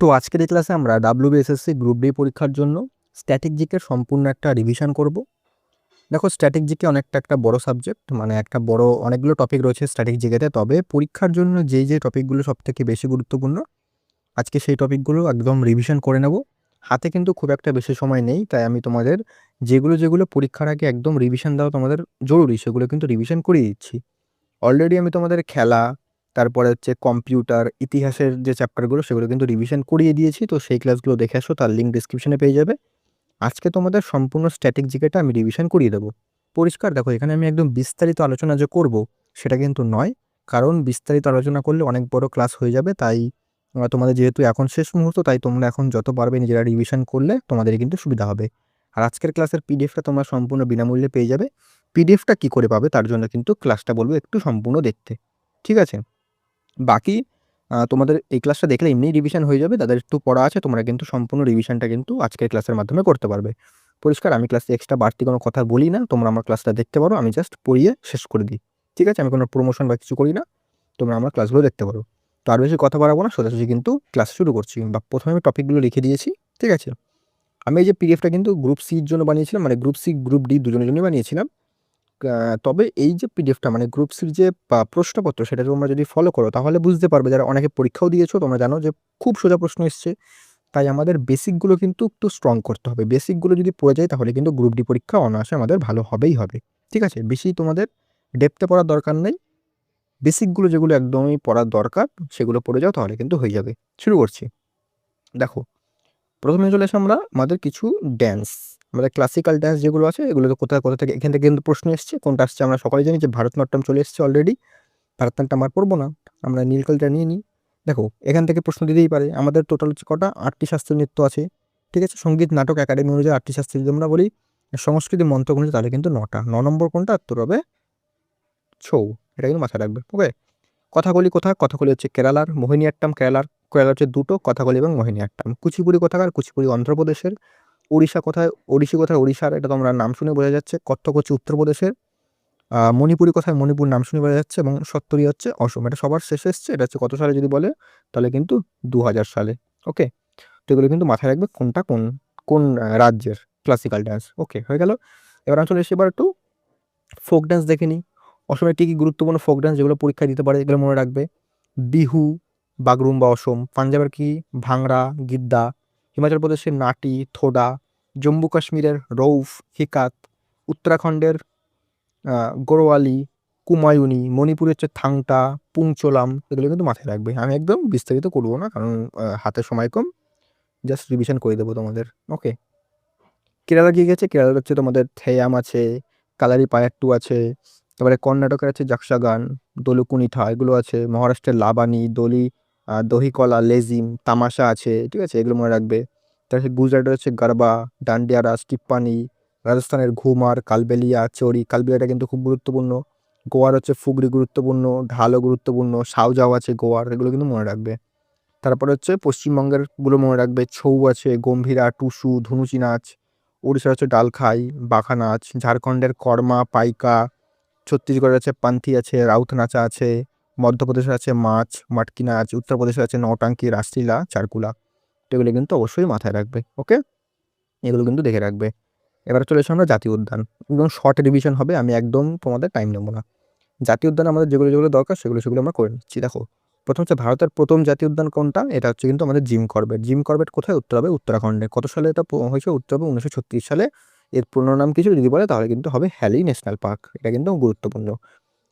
তো আজকের এই ক্লাসে আমরা ডাব্লিউবিএসএসসি গ্রুপ ডি পরীক্ষার জন্য স্ট্যাটিক জিকে সম্পূর্ণ একটা রিভিশন করব। দেখো, স্ট্যাটিক জিকে অনেকটা একটা বড় সাবজেক্ট, মানে একটা বড় অনেকগুলো টপিক রয়েছে স্ট্যাটিক জিকেতে। তবে পরীক্ষার জন্য যেই টপিকগুলো সবথেকে বেশি গুরুত্বপূর্ণ, আজকে সেই টপিকগুলো একদম রিভিশন করে নেব। হাতে কিন্তু খুব একটা বেশি সময় নেই, তাই আমি তোমাদের যেগুলো পরীক্ষার আগে একদম রিভিশন দেওয়া তোমাদের জরুরি, সেগুলো কিন্তু রিভিশন করিয়ে দিচ্ছি। অলরেডি আমি তোমাদের খেলা, তারপরে হচ্ছে কম্পিউটার, ইতিহাসের যে চ্যাপ্টারগুলো সেগুলো কিন্তু রিভিশন করিয়ে দিয়েছি। তো সেই ক্লাসগুলো দেখে আসো, তার লিঙ্ক ডিসক্রিপশনে পেয়ে যাবে। আজকে তোমাদের সম্পূর্ণ স্ট্যাটিক জিকেটা আমি রিভিশন করিয়ে দেবো। পরিষ্কার দেখো, এখানে আমি একদম বিস্তারিত আলোচনা যে করব সেটা কিন্তু নয়, কারণ বিস্তারিত আলোচনা করলে অনেক বড় ক্লাস হয়ে যাবে। তাই তোমাদের যেহেতু এখন শেষ মুহূর্ত, তাই তোমরা এখন যত পারবে নিজেরা রিভিশন করলে তোমাদের কিন্তু সুবিধা হবে। আর আজকের ক্লাসের পিডিএফটা তোমরা সম্পূর্ণ বিনামূল্যে পেয়ে যাবে। পিডিএফটা কি করে পাবে তার জন্য কিন্তু ক্লাসটা বলবো একটু সম্পূর্ণ দেখতে, ঠিক আছে? বাকি তোমাদের এই ক্লাসটা দেখলে এমনিই রিভিশন হয়ে যাবে। তাদের একটু পড়া আছে, তোমরা কিন্তু সম্পূর্ণ রিভিশনটা কিন্তু আজকের ক্লাসের মাধ্যমে করতে পারবে। পরিষ্কার, আমি ক্লাসে এক্সট্রা বাড়তি কোনো কথা বলি না, তোমরা আমার ক্লাসটা দেখতে পারো, আমি জাস্ট পড়িয়ে শেষ করে দিই, ঠিক আছে? আমি কোনো প্রমোশন বা কিছু করি না, তোমরা আমার ক্লাসগুলো দেখতে পারো। তো আর বেশি কথা বাড়াবো না, সোজাসুজি কিন্তু ক্লাস শুরু করছি। বা প্রথমে আমি টপিকগুলো লিখে দিয়েছি, ঠিক আছে? আমি এই যে পিডিএফটা কিন্তু গ্রুপ সির জন্য বানিয়েছিলাম, মানে গ্রুপ সি গ্রুপ ডি দুজনের জন্যই বানিয়েছিলাম। তবে এই যে পিডিএফটা মানে গ্রুপ সির যে প্রশ্নপত্র, সেটা তোমরা যদি ফলো করো তাহলে বুঝতে পারবে, যারা অনেকে পরীক্ষাও দিয়েছো তোমরা জানো যে খুব সোজা প্রশ্ন এসছে। তাই আমাদের বেসিকগুলো কিন্তু একটু স্ট্রং করতে হবে। বেসিকগুলো যদি পড়ে যায় তাহলে কিন্তু গ্রুপ ডি পরীক্ষা অনায়াসে আমাদের ভালো হবেই হবে, ঠিক আছে? বেশি তোমাদের ডেপথে পড়ার দরকার নেই, বেসিকগুলো যেগুলো একদমই পড়ার দরকার সেগুলো পড়ে যাও, তাহলে কিন্তু হয়ে যাবে। শুরু করছি। দেখো, প্রথমে চলে আসে আমরা আমাদের কিছু ড্যান্স, আমাদের ক্লাসিক্যাল ড্যান্স যেগুলো আছে এগুলো তো কোথা থেকে এখান থেকে কিন্তু প্রশ্ন এসছে। কোনটা আসছে আমরা সকলেই জানি যে ভারতনাট্যম চলে এসছে অলরেডি। ভারতনাট্যম আর পড়বো না, আমরা নীলকণ্ঠটা নিয়ে নিই। দেখো, এখান থেকে প্রশ্ন দিতেই পারে। আমাদের টোটাল হচ্ছে কটা, 8টি শাস্ত্রীয় নৃত্য আছে, ঠিক আছে? সঙ্গীত নাটক একাডেমি অনুযায়ী 8টি শাস্ত্রীয়, যদি আমরা বলি সংস্কৃতি মন্ত্রক অনুযায়ী তাহলে কিন্তু 9টা। 9 নম্বর কোনটা উত্তর হবে ছৌ। এটা কিন্তু মাথায় রাখবে, ওকে? কথাকলি কোথায়? কথাকলি হচ্ছে কেরালার। মোহিনীঅট্টম কেরালার হচ্ছে দুটো, কথাকলি এবং মোহিনীঅট্টম। কুচিপুড়ি কোথাকার? কুচিপুড়ি অন্ধ্রপ্রদেশের। ওড়িশা কোথায়? ওড়িশি কোথায়? ওড়িশার। এটা তোমরা নাম শুনে বোঝা যাচ্ছে। কত্থক হচ্ছে উত্তরপ্রদেশের। মণিপুরি কোথায়? মণিপুর নাম শুনে বোঝা যাচ্ছে। এবং সত্তরি হচ্ছে অসম। এটা সবার শেষে এসছে। এটা হচ্ছে কত সালে যদি বলে তাহলে কিন্তু 2000 সালে, ওকে? তো এগুলো কিন্তু মাথায় রাখবে কোনটা কোন কোন রাজ্যের ক্লাসিক্যাল ডান্স। ওকে, হয়ে গেল। এবার আমি চলে এসে এবার একটু ফোক ডান্স দেখে নিই। অসমের কী কী গুরুত্বপূর্ণ ফোক ডান্স যেগুলো পরীক্ষায় দিতে পারে, এগুলো মনে রাখবে। বিহু, বাগরুম্বা অসম। পাঞ্জাবের কি? ভাংড়া, গিদ্দা। হিমাচল প্রদেশের নাটি, থোডা। জম্মু কাশ্মীরের রৌফ, হিকাত। উত্তরাখণ্ডের গোরওয়ালি, কুমায়ুনি। মণিপুরের হচ্ছে থাংটা, পুংচোলাম। এগুলো কিন্তু মাথায় রাখবে। আমি একদম বিস্তারিত করবো না, কারণ হাতে সময় কম, জাস্ট রিভিশন করে দেবো তোমাদের, ওকে? কেরালা কি গেছে? কেরালার হচ্ছে তোমাদের থেয়াম আছে, কালারি পায়াট্টু আছে। তারপরে কর্ণাটকের আছে যক্ষগান, দোলুকুনিঠা, এগুলো আছে। মহারাষ্ট্রের লাবানি, দহিকলা, লেজিম, তামাশা আছে, ঠিক আছে? এগুলো মনে রাখবে। তারপরে গুজরাটের হচ্ছে গারবা, ডান্ডিয়া রাস, টিপ্পানি। রাজস্থানের ঘুমার, কালবেলিয়া, চোরি। কালবেলিয়াটা কিন্তু খুব গুরুত্বপূর্ণ। গোয়ার হচ্ছে ফুগড়ি গুরুত্বপূর্ণ, ঢালও গুরুত্বপূর্ণ। সাউজাও আছে গোয়ার, এগুলো কিন্তু মনে রাখবে। তারপরে হচ্ছে পশ্চিমবঙ্গের গুলো মনে রাখবে। ছৌ আছে, গম্ভীরা, টুসু, ধুনুচি নাচ। ওড়িশার হচ্ছে ডালখাই, বাঘা নাচ। ঝাড়খণ্ডের কর্মা, পাইকা। ছত্তিশগড়ের আছে পান্থি আছে, রাউত নাচা আছে। মধ্যপ্রদেশের আছে মাছ, মাটকি নাচ। উত্তরপ্রদেশের আছে নৌটাঙ্কি, রাসলীলা, চারকুলা। তো এগুলো কিন্তু অবশ্যই মাথায় রাখবে, ওকে? এগুলো কিন্তু দেখে রাখবে। এবার চলে এসে আমরা জাতীয় উদ্যান। একদম শর্ট রিভিশন হবে, আমি একদম তোমাদের টাইম নেবো না। জাতীয় উদ্যানে আমাদের যেগুলো দরকার সেগুলো আমরা করে নিচ্ছি। দেখো, প্রথম হচ্ছে ভারতের প্রথম জাতীয় উদ্যান কোনটা? এটা হচ্ছে কিন্তু আমাদের জিম করবেট। জিম করবেট কোথায়? উত্তর হবে উত্তরাখণ্ডে। কত সালে এটা হয়েছে? উত্তর হবে 1936 সালে। এর পুরো নাম কিছু যদি বলে তাহলে কিন্তু হবে হ্যালি ন্যাশনাল পার্ক। এটা কিন্তু গুরুত্বপূর্ণ।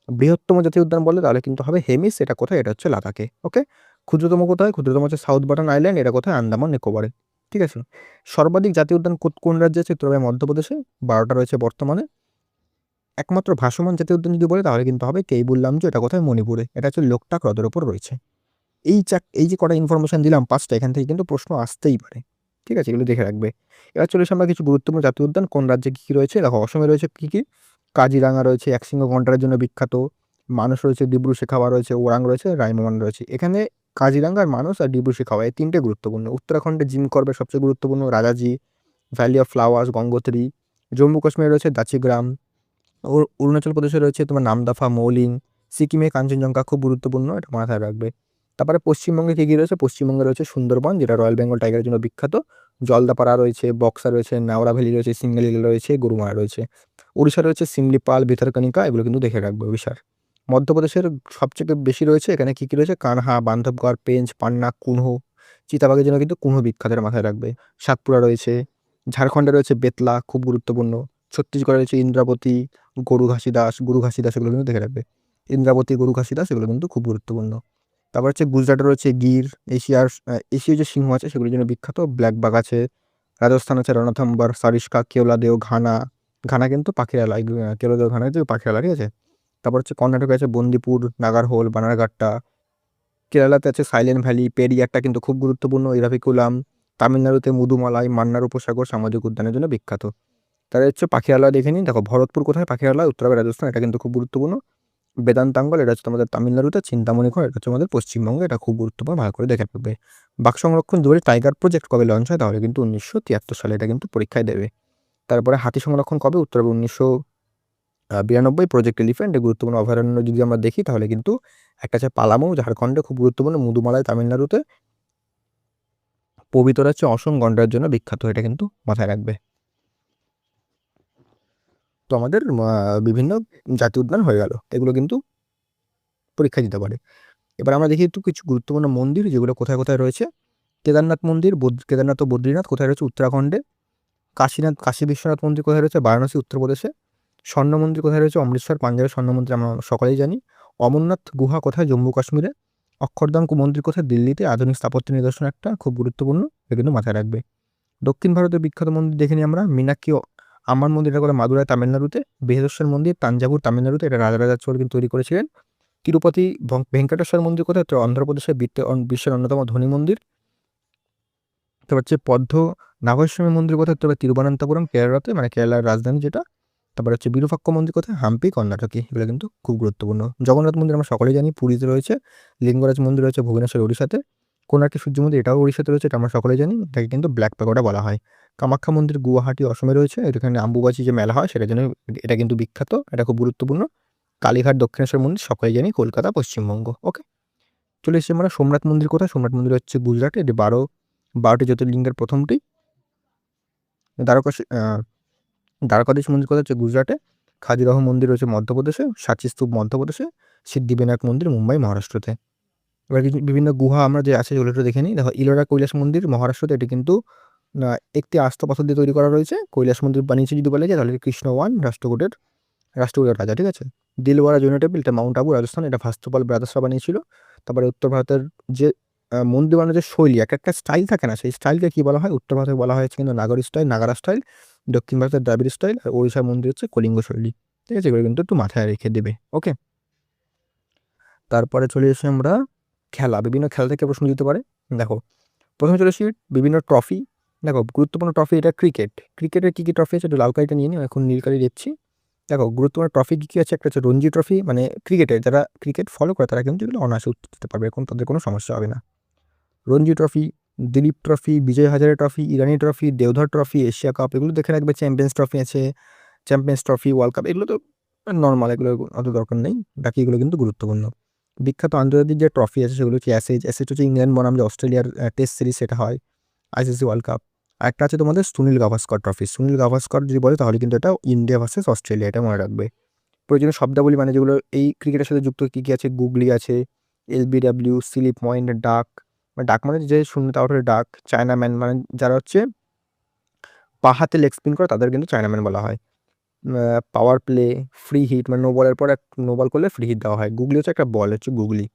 বৃহত্তম জাতীয় উদ্যান বলে তাহলে কিন্তু হবে হেমিস। এটা কোথায়? এটা হচ্ছে লাদাখে, ওকে? ক্ষুদ্রতম কোথায়? ক্ষুদ্রতম হচ্ছে সাউথ বাটন আইল্যান্ড। এটা কোথায়? আন্দামান নিকোবরে, ঠিক আছে? সর্বাধিক জাতীয় উদ্যান কোন রাজ্যে আছে? উত্তর হবে মধ্যপ্রদেশে, 12টা রয়েছে বর্তমানে। একমাত্র ভাসমান জাতীয় উদ্যান যদি বলে তাহলে কিন্তু হবে কেইবুল লামজো। এটা কোথায়? মণিপুরে। এটা হচ্ছে লোকটাক হ্রদের উপর রয়েছে। এই যে কটা ইনফরমেশন দিলাম 5টা, এখান থেকে কিন্তু প্রশ্ন আসতেই পারে, ঠিক আছে? এগুলো দেখে রাখবে। এবার চলে এসে আমরা কিছু গুরুত্বপূর্ণ জাতীয় উদ্যান কোন রাজ্যে কী কী রয়েছে। দেখো, অসমে রয়েছে কী কী? কাজিরাঙা রয়েছে, একশৃঙ্গ গন্ডারের জন্য বিখ্যাত। মানস রয়েছে, ডিব্রু সৈখোয়া রয়েছে, ওরাং রয়েছে, রাইমোয়ান রয়েছে। এখানে কাজিরাঙ্গার মানস আর ডিব্রু সৈখোয়া এই 3টে গুরুত্বপূর্ণ। উত্তরাখণ্ডে জিম করবে সবচেয়ে গুরুত্বপূর্ণ, Rajaji, valley of flowers, Gangotri. Jammu কাশ্মীরে রয়েছে দাচিগ্রাম। অরুণাচল প্রদেশে রয়েছে তোমার নামদাফা, মৌলিং। সিকিমে কাঞ্চনজঙ্ঘা খুব গুরুত্বপূর্ণ, এটা মাথায় রাখবে। তারপরে পশ্চিমবঙ্গে কী কী রয়েছে? পশ্চিমবঙ্গে রয়েছে সুন্দরবন, যেটা রয়্যাল বেঙ্গল টাইগারের জন্য বিখ্যাত। জলদাপাড়া রয়েছে, বক্সা রয়েছে, নেওড়া ভ্যালি রয়েছে, সিঙ্গালীলা রয়েছে, গরুমারা রয়েছে। উড়িষ্যা রয়েছে সিমলিপাল, ভিতরকনিকা, এগুলো কিন্তু দেখে রাখবে উড়িষ্যার। মধ্যপ্রদেশের সবথেকে বেশি রয়েছে, এখানে কী কী রয়েছে? কানহা, বান্ধবগড়, পেঞ্চ, পান্না, কুনহো। চিতাবাঘের জন্য কিন্তু কুনহো বিখ্যাত, এটা মাথায় রাখবে। সাতপুরা রয়েছে। ঝাড়খণ্ডে রয়েছে বেতলা, খুব গুরুত্বপূর্ণ। ছত্তিশগড়ে রয়েছে ইন্দ্রাবতী, গরু ঘাসিদাস, এগুলো কিন্তু দেখে রাখবে। ইন্দ্রাবতী, গরু ঘাসিদাস, এগুলো কিন্তু খুব গুরুত্বপূর্ণ। তারপর হচ্ছে গুজরাটে রয়েছে গির, এশীয় যে সিংহ আছে সেগুলোর জন্য বিখ্যাত। ব্ল্যাক বাঘ আছে। রাজস্থান আছে রণথম্বর, সারিস্কা, কেওলাদেও, ঘানা। ঘানা কিন্তু পাখিরালয়, কেওলাদেও ঘানা কিন্তু পাখিরালয়, ঠিক আছে। তারপর হচ্ছে কর্ণাটকে আছে বন্দিপুর, নাগারহোল, বানারঘাট্টা। কেরালাতে আছে সাইলেন্ট ভ্যালি, পেরিয়ারটা কিন্তু খুব গুরুত্বপূর্ণ, ইরাভিকুলাম। তামিলনাড়ুতে মুদুমালাই, মান্নার উপসাগর সামাজিক উদ্যানের জন্য বিখ্যাত। তাহলে হচ্ছে পাখিরালয় দেখে নিন। দেখো ভরতপুর কোথায়? পাখিরালয়, উত্তরবঙ্গ, রাজস্থান, এটা কিন্তু খুব গুরুত্বপূর্ণ। বেদান্তাঙ্গল, এটা হচ্ছে তোমাদের তামিলনাড়ুতে। চিন্তামণিঘর, এটা হচ্ছে আমাদের পশ্চিমবঙ্গে, এটা খুব গুরুত্বপূর্ণ, ভালো করে দেখে রাখবে। বাঘ সংরক্ষণ দুয়ারে টাইগার প্রজেক্ট কবে লঞ্চ হয়? তাহলে কিন্তু 1973 সালে, এটা কিন্তু পরীক্ষায় দেবে। তারপরে হাতি সংরক্ষণ কবে? উত্তর হবে 1992, প্রজেক্ট এলিফ্যান্ট। গুরুত্বপূর্ণ অভয়ারণ্য যদি আমরা দেখি তাহলে কিন্তু একটা আছে পালামৌ, ঝাড়খণ্ডে খুব গুরুত্বপূর্ণ, মুদুমালাই তামিলনাড়ুতে, পবিতরা হচ্ছে অসম গন্ডারের জন্য বিখ্যাত, এটা কিন্তু মাথায় রাখবে। তো আমাদের বিভিন্ন জাতীয় উদ্যান হয়ে গেল, এগুলো কিন্তু পরীক্ষা দিতে পারে। এবার আমরা দেখি একটু কিছু গুরুত্বপূর্ণ মন্দির যেগুলো কোথায় কোথায় রয়েছে। কেদারনাথ মন্দির, কেদারনাথ ও বদ্রীনাথ কোথায় রয়েছে? উত্তরাখণ্ডে। কাশী বিশ্বনাথ মন্দির কোথায় রয়েছে? বারাণসী, উত্তরপ্রদেশে। স্বর্ণ মন্দির কোথায় রয়েছে? অমৃতসর, পাঞ্জাবের স্বর্ণ মন্দির আমরা সকলেই জানি। অমরনাথ গুহা কোথায়? জম্মু কাশ্মীরে। অক্ষরধাম মন্দির কোথায়? দিল্লিতে। আধুনিক স্থাপত্যের নিদর্শন একটা, খুব গুরুত্বপূর্ণ, এটা কিন্তু মাথায় রাখবে। দক্ষিণ ভারতের বিখ্যাত মন্দির দেখে নিই আমরা। মীনাক্ষী আম্মার মন্দির, এটা করে মাদুরাই তামিলনাড়ুতে। বৃহদেশ্বর মন্দির তাঞ্জাভুর তামিলনাড়ুতে, এটা রাজরাজা চোল কিন্তু তৈরি করেছিলেন। তিরুপতি ভেঙ্কটেশ্বর মন্দির কোথায়? তো অন্ধ্রপ্রদেশের বিশ্বের অন্যতম ধনী মন্দির। তারপর হচ্ছে নাগস্বামী মন্দির কোথায়? তবে তিরুবনন্তপুরম, কেরালাতে, মানে কেরালার রাজধানী যেটা। তারপর হচ্ছে বিরূপাক্ষ মন্দির কোথায়? হাম্পি, কর্ণাটকে। এগুলো কিন্তু খুব গুরুত্বপূর্ণ। জগন্নাথ মন্দির আমরা সকলেই জানি, পুরীতে রয়েছে। লিঙ্গরাজ মন্দির রয়েছে ভুবনেশ্বর, ওড়িশাতে। কোণার্কের সূর্য মন্দির, এটাও ওড়িশাতে রয়েছে, এটা আমরা সকলেই জানি, এটাকে কিন্তু ব্ল্যাক প্যাগোডা বলা হয়। কামাখ্যা মন্দির গুয়াহাটি, অসমে রয়েছে, এখানে আম্বুবাচি যে মেলা হয় সেটার জন্য এটা কিন্তু বিখ্যাত, এটা খুব গুরুত্বপূর্ণ। কালীঘাট দক্ষিণেশ্বর মন্দির সকলেই জানি, কলকাতা, পশ্চিমবঙ্গ। ওকে, চলে এসেছি আমরা সোমনাথ মন্দির কোথায়? সোমনাথ মন্দির হচ্ছে গুজরাটে, এটি 12টি জ্যোতির্লিঙ্গের প্রথমটি। দ্বারকাধীশ মন্দির কোথায়? হচ্ছে গুজরাটে। খাজুরাহো মন্দির রয়েছে মধ্যপ্রদেশে। সাঁচি স্তূপ মধ্যপ্রদেশে। সিদ্ধিবিনায়ক মন্দির মুম্বাই, মহারাষ্ট্রতে। এবার বিভিন্ন গুহা আমরা যে আছে সেগুলো একটু দেখে নিই। দেখো ইলোরা কৈলাস মন্দির মহারাষ্ট্রতে, এটি কিন্তু একটি আস্ত পাথর দিয়ে তৈরি করা রয়েছে। কৈলাস মন্দির বানিয়েছে যদি বলা যায় তাহলে কৃষ্ণ রাষ্ট্রকূটের রাজা, ঠিক আছে। দিলওয়ারা জৈন টেম্পল, এটা মাউন্ট আবু, রাজস্থান, এটা ভাস্তুপাল ব্রাদার্সরা বানিয়েছিল। তারপরে উত্তর ভারতের যে মন্দির বানানোর যে শৈলী, একটা স্টাইল থাকে না, সেই স্টাইলকে কী বলা হয়? উত্তর ভারতে বলা হয়েছে কিন্তু নাগর স্টাইল, নাগারা স্টাইল। দক্ষিণ ভারতের দ্রাবিড় স্টাইল, আর ওড়িশার মন্দির হচ্ছে কলিঙ্গ শৈলী, ঠিক আছে। এগুলো কিন্তু একটু মাথায় রেখে দেবে। ওকে, তারপরে চলে এসে আমরা খেলা, বিভিন্ন খেলা থেকে প্রশ্ন দিতে পারে। দেখো প্রথমে চলে এসেছি বিভিন্ন ট্রফি। দেখো গুরুত্বপূর্ণ ট্রফি, এটা ক্রিকেটের কী কী ট্রফি আছে? একটু লাল কালিটা নিয়ে নিও, এখন নীল কালি দিচ্ছি। দেখো গুরুত্বপূর্ণ ট্রফি কী কী আছে? একটা হচ্ছে রঞ্জি ট্রফি, মানে ক্রিকেটের যারা ক্রিকেট ফলো করে তারা কিন্তু এগুলো অনায়াসে উত্তর দিতে পারবে, এখন তাদের কোনো সমস্যা হবে না। Ranji trophy, Dilip trophy, Vijay Hazare trophy, Irani trophy, Deodhar trophy, Asia cup, এগুলো দেখে রাখবে। চ্যাম্পিয়ন্স ট্রফি আছে, চ্যাম্পিয়ন্স ট্রফি, ওয়ার্ল্ড কাপ, এগুলো তো নর্মাল, এগুলো অত দরকার নেই। বাকিগুলো কিন্তু গুরুত্বপূর্ণ। বিখ্যাত আন্তর্জাতিক যে ট্রফি আছে সেগুলো হচ্ছে অ্যাশেজ হচ্ছে ইংল্যান্ড বনাম যে অস্ট্রেলিয়ার টেস্ট সিরিজ, সেটা হয়। ICC world cup. আরেকটা আছে তোমাদের সুনীল গাভাস্কর ট্রফি। সুনীল গাভাস্কর যদি বলে তাহলে কিন্তু এটা ইন্ডিয়া ভার্সেস অস্ট্রেলিয়া, এটা মনে রাখবে। প্রয়োজনীয় শব্দাবলী, মানে যেগুলো এই ক্রিকেটের সাথে যুক্ত, কী কী আছে? গুগলি আছে, এলবিডব্লিউ, স্লিপ পয়েন্ট, ডাক, ডাক মানে যে শূন্যতা আউটের ডাক। চায়নাম্যান, মানে যারা হচ্ছে পা হাতে লেগ স্পিন করে তাদের কিন্তু চায়নাম্যান বলা হয়। পাওয়ার প্লে, ফ্রি হিট, মানে নো বলের পর নো বল করলে ফ্রি হিট দেওয়া হয়। গুগলি হচ্ছে একটা বল, হচ্ছে গুগলি।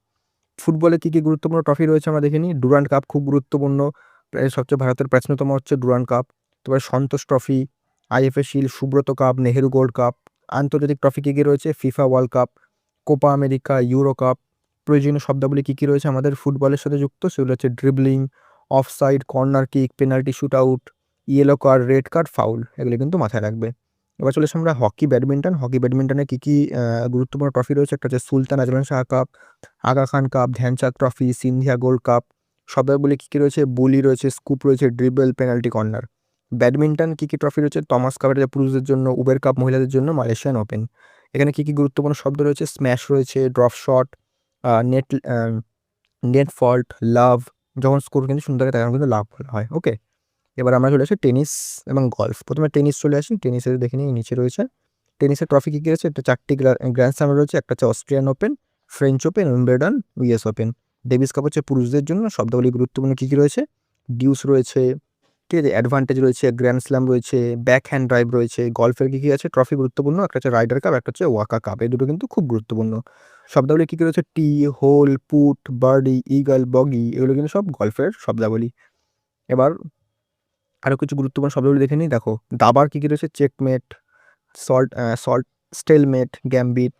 ফুটবলে কী কী গুরুত্বপূর্ণ ট্রফি রয়েছে আমরা দেখে নিই। ডুরান্ড কাপ খুব গুরুত্বপূর্ণ, সবচেয়ে ভারতের প্রাচীনতম হচ্ছে ডুরান্ড কাপ। তারপরে Santosh trophy, IFA shield, Subroto cup, Nehru gold cup. আন্তর্জাতিক ট্রফি কী কী রয়েছে? FIFA world cup, Copa America, Euro cup. প্রয়োজনীয় শব্দাবলী কী কী রয়েছে আমাদের ফুটবলের সাথে যুক্ত? সেগুলো হচ্ছে dribbling, offside, corner kick, penalty shoot out, yellow card, red card, foul, এগুলো কিন্তু মাথায় রাখবে। এবার চলে আমরা হকি ব্যাডমিন্টনে কী কী গুরুত্বপূর্ণ ট্রফি রয়েছে? একটা হচ্ছে Sultan Azlan Shah cup, Aga Khan cup, Dhyan Chand trophy, Scindia gold cup. শব্দাবলী কী কী রয়েছে? বুলি রয়েছে, স্কুপ রয়েছে, ড্রিবল, পেনাল্টি, কর্নার। ব্যাডমিন্টন কী কী ট্রফি রয়েছে? টমাস কাপ, এটা পুরুষদের জন্য, উবের কাপ মহিলাদের জন্য, মালয়েশিয়ান ওপেন। এখানে কী কী গুরুত্বপূর্ণ শব্দ রয়েছে? স্ম্যাশ রয়েছে, drop shot, net net fault, love, যখন স্কোর কিন্তু সুন্দর থাকে তখন কিন্তু লাভ বলা হয়। ওকে, এবার আমরা চলে আসি টেনিস এবং গলফ। প্রথমে টেনিস চলে আসি, টেনিসের দেখে নিই নিচে রয়েছে। টেনিসের ট্রফি কী কী রয়েছে? এটা 4টি গ্র্যান্ড স্ল্যাম রয়েছে, একটা হচ্ছে Austrian Open, French Open, Wimbledon, US Open. Davis Cup হচ্ছে পুরুষদের জন্য। শব্দাবলী গুরুত্বপূর্ণ কী কী রয়েছে? ডিউস রয়েছে, ঠিক আছে, অ্যাডভান্টেজ রয়েছে, গ্র্যান্ড স্ল্যাম রয়েছে, ব্যাক হ্যান্ড ড্রাইভ রয়েছে। গল্ফের কী কী আছে? ট্রফি গুরুত্বপূর্ণ, একটা হচ্ছে রাইডার কাপ, একটা হচ্ছে ওয়াকা কাপ, এই দুটো কিন্তু খুব গুরুত্বপূর্ণ। শব্দাবলী কী কী রয়েছে? টি, হোল, পুট, বার্ডি, ইগল, বগি, এগুলো কিন্তু সব গল্ফের শব্দাবলী। এবার আরও কিছু গুরুত্বপূর্ণ শব্দগুলি দেখে নিই। দেখো, দাবার কী কী রয়েছে? Checkmate, salt, stalemate, gambit.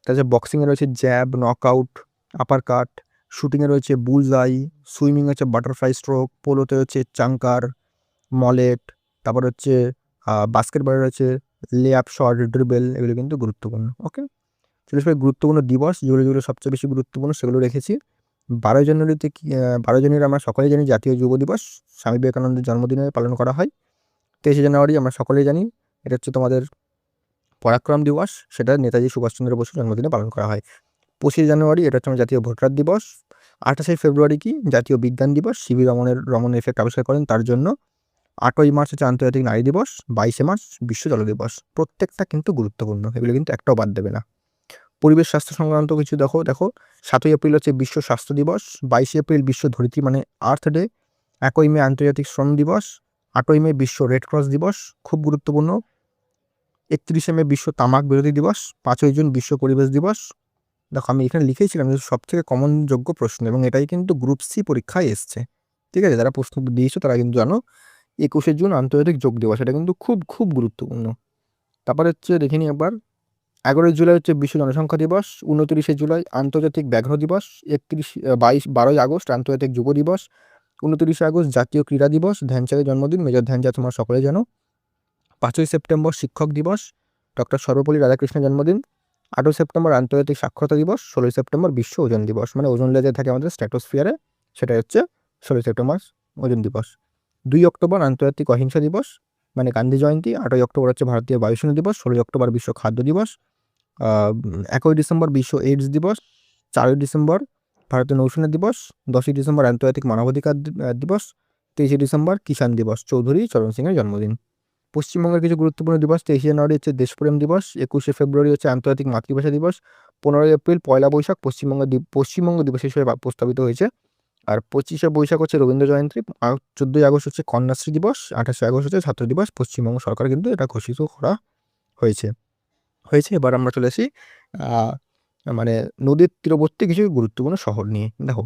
তাছাড়া বক্সিংয়ে রয়েছে জ্যাব, নকআউট, আপারকাট। শুটিংয়ে রয়েছে বুলস-আই। সুইমিং হচ্ছে বাটারফ্লাই স্ট্রোক। পোলোতে হচ্ছে চাঙ্কার, মলেট। তারপর হচ্ছে বাস্কেটবলে রয়েছে লে-আপ শট, ড্রিবল, এগুলো কিন্তু গুরুত্বপূর্ণ। ওকে, চলে আসবে গুরুত্বপূর্ণ দিবস, যেগুলো যেগুলো সবচেয়ে বেশি গুরুত্বপূর্ণ সেগুলো রেখেছি। 12ই জানুয়ারিতে 12ই জানুয়ারি আমরা সকলেই জানি জাতীয় যুব দিবস, স্বামী বিবেকানন্দের জন্মদিনে পালন করা হয়। 23শে জানুয়ারি আমরা সকলেই জানি এটা হচ্ছে তোমাদের পরাক্রম দিবস, সেটা নেতাজি সুভাষচন্দ্র বসুর জন্মদিনে পালন করা হয়। 25শে জানুয়ারি এটা হচ্ছে আমার জাতীয় ভোটার দিবস। 28শে ফেব্রুয়ারি কি? জাতীয় বিজ্ঞান দিবস, সিভি রমন এফেক্ট আবিষ্কার করেন তার জন্য। 8ই মার্চ হচ্ছে আন্তর্জাতিক নারী দিবস। 22শে মার্চ বিশ্ব জল দিবস। প্রত্যেকটা কিন্তু গুরুত্বপূর্ণ, এগুলো কিন্তু একটাও বাদ দেবে না। পরিবেশ স্বাস্থ্য সংক্রান্ত কিছু দেখো। 7ই এপ্রিল হচ্ছে বিশ্ব স্বাস্থ্য দিবস। 22শে এপ্রিল বিশ্ব ধরিত্রী মানে আর্থ ডে। 1ই মে আন্তর্জাতিক শ্রম দিবস। 8ই মে বিশ্ব রেড ক্রস দিবস, খুব গুরুত্বপূর্ণ। 31শে মে বিশ্ব তামাক বিরোধী দিবস। 5ই জুন বিশ্ব পরিবেশ দিবস। দেখো, আমি এখানে লিখেছিলাম যে সবথেকে কমনযোগ্য প্রশ্ন, এবং এটাই কিন্তু গ্রুপ সি পরীক্ষায় এসছে। ঠিক আছে, যারা প্রশ্ন দিয়েছো তারা কিন্তু জানো। 21শে জুন আন্তর্জাতিক যোগ দিবস, এটা কিন্তু খুব খুব গুরুত্বপূর্ণ। তারপরে হচ্ছে দেখে নিই একবার। 11ই জুলাই হচ্ছে বিশ্ব জনসংখ্যা দিবস। 29শে জুলাই আন্তর্জাতিক ব্যাঘ্র দিবস। 12ই আগস্ট আন্তর্জাতিক যুব দিবস। 29শে আগস্ট জাতীয় ক্রীড়া দিবস, ধ্যানচাঁদের জন্মদিন, মেজর ধ্যানচাঁদ তোমরা সকলে জানো। 5ই সেপ্টেম্বর শিক্ষক দিবস, ডক্টর সর্বপল্লী রাধাকৃষ্ণের জন্মদিন। 8ই সেপ্টেম্বর আন্তর্জাতিক সাক্ষরতা দিবস। 16ই সেপ্টেম্বর বিশ্ব ওজন দিবস, মানে ওজন লেয়ার থাকে আমাদের স্ট্র্যাটোস্ফিয়ারে, সেটা হচ্ছে 16ই সেপ্টেম্বর ওজন দিবস। 2 অক্টোবর আন্তর্জাতিক অহিংসা দিবস, মানে গান্ধী জয়ন্তী। 8ই অক্টোবর হচ্ছে ভারতীয় বায়ুসেনা দিবস। 16ই অক্টোবর বিশ্ব খাদ্য দিবস। 1ই ডিসেম্বর বিশ্ব এইডস দিবস। 4ই ডিসেম্বর ভারতীয় নৌসেনা দিবস। 10ই ডিসেম্বর আন্তর্জাতিক মানবাধিকার দিবস। 23শে ডিসেম্বর কিষাণ দিবস, চৌধুরী চরণ সিংয়ের জন্মদিন। পশ্চিমবঙ্গের কিছু গুরুত্বপূর্ণ দিবস। 23শে জানুয়ারি হচ্ছে দেশপ্রেম দিবস। 21শে ফেব্রুয়ারি হচ্ছে আন্তর্জাতিক মাতৃভাষা দিবস। 15ই এপ্রিল পয়লা বৈশাখ পশ্চিমবঙ্গ দিবস হিসেবে প্রস্তাবিত হয়েছে। আর 25শে বৈশাখ হচ্ছে রবীন্দ্র জয়ন্তী। 14ই আগস্ট হচ্ছে কন্যাশ্রী দিবস। 28শে আগস্ট হচ্ছে ছাত্র দিবস। পশ্চিমবঙ্গ সরকার কিন্তু এটা ঘোষিত করা হয়েছে। এবার আমরা চলে আসি মানে নদীর তীরবর্তী কিছু গুরুত্বপূর্ণ শহর নিয়ে। দেখো,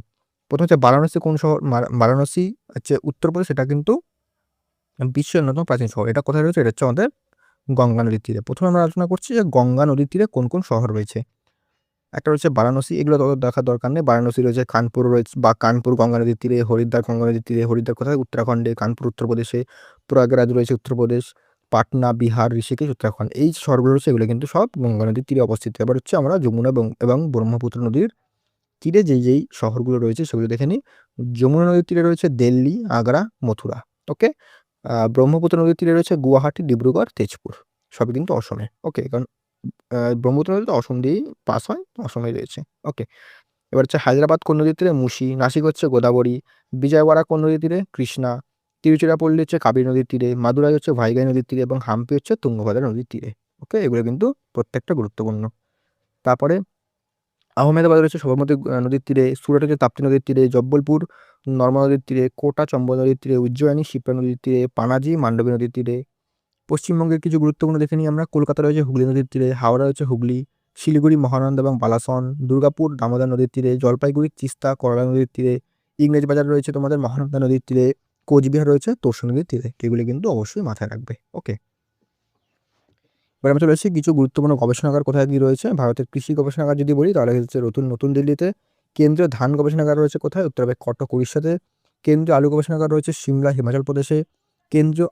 প্রথম হচ্ছে বারাণসী। কোন শহর? বারাণসী হচ্ছে উত্তরপ্রদেশ, এটা কিন্তু বিশ্বের অন্যতম প্রাচীন শহর। এটা কোথায় রয়েছে? এটা হচ্ছে আমাদের গঙ্গা নদীর তীরে। প্রথমে আমরা আলোচনা করছি যে গঙ্গা নদীর তীরে কোন কোন শহর রয়েছে। একটা রয়েছে বারাণসী, এগুলো তত দেখার দরকার নেই। বারাণসী রয়েছে, কানপুর রয়েছে, বা কানপুর গঙ্গা নদীর তীরে, হরিদ্বার গঙ্গা নদীর তীরে। হরিদ্বার কোথায়? উত্তরাখণ্ডে। কানপুর উত্তরপ্রদেশে। প্রয়াগরাজ রয়েছে উত্তরপ্রদেশ। পাটনা বিহার, ঋষিকেশ উত্তরাখণ্ড। এই শহরগুলো রয়েছে, এগুলো কিন্তু সব গঙ্গা নদীর তীরে অবস্থিত। এবার হচ্ছে আমরা যমুনা এবং ব্রহ্মপুত্র নদীর তীরে যেই শহরগুলো রয়েছে সেগুলো দেখে নিই। যমুনা নদীর তীরে রয়েছে দিল্লি, আগ্রা, মথুরা। ওকে, ব্রহ্মপুত্র নদীর তীরে রয়েছে গুয়াহাটি, ডিব্রুগড়, তেজপুর, সবই কিন্তু অসমে। ওকে, কারণ ব্রহ্মপুত্র নদী তো অসম দিয়েই পাস হয়, অসমে রয়েছে। ওকে, এবার হচ্ছে হায়দ্রাবাদ কোন নদীর তীরে? মুসি। নাসিক হচ্ছে গোদাবরী। বিজয়ওয়াড়া কোন নদীর তীরে? কৃষ্ণা। তিরুচিরাপল্লী হচ্ছে কাবেরী নদীর তীরে। মাদুরাই হচ্ছে ভাইগাই নদীর তীরে, এবং হাম্পি হচ্ছে তুঙ্গভদ্রা নদীর তীরে। ওকে, এগুলো কিন্তু প্রত্যেকটা গুরুত্বপূর্ণ। তারপরে আহমেদাবাদ রয়েছে সবরমতী নদীর তীরে। সুরাট হচ্ছে তাপ্তি নদীর তীরে। জব্বলপুর নর্মদা নদীর তীরে। কোটা চম্বল নদীর তীরে। উজ্জয়িনী শিপ্রা নদীর তীরে। পানাজি মান্ডবী নদীর তীরে। পশ্চিমবঙ্গের কিছু গুরুত্বপূর্ণ দেখে নিই আমরা। কলকাতা রয়েছে হুগলি নদীর তীরে। হাওড়া রয়েছে হুগলি। শিলিগুড়ি মহানন্দা এবং বালাসন। দুর্গাপুর দামোদর নদীর তীরে। জলপাইগুড়ি তিস্তা করলা নদীর তীরে। ইংরেজবাজার রয়েছে তোমাদের মহানন্দা নদীর তীরে। কোচবিহার রয়েছে তোর্সা নদীর তীরে। এগুলি কিন্তু অবশ্যই মাথায় রাখবে। ওকে, এবার আমরা চলে এসেছি কিছু গুরুত্বপূর্ণ গবেষণাগার কোথায় কি রয়েছে। ভারতের কৃষি গবেষণাগার যদি বলি তাহলে হচ্ছে নতুন দিল্লিতে। কেন্দ্রীয় ধান গবেষণাগার রয়েছে কোথায়? উত্তরবঙ্গে কটক, উড়িষ্যাতে। কেন্দ্রীয় আলু গবেষণাগার রয়েছে সিমলা, হিমাচল প্রদেশে। কেন্দ্রীয়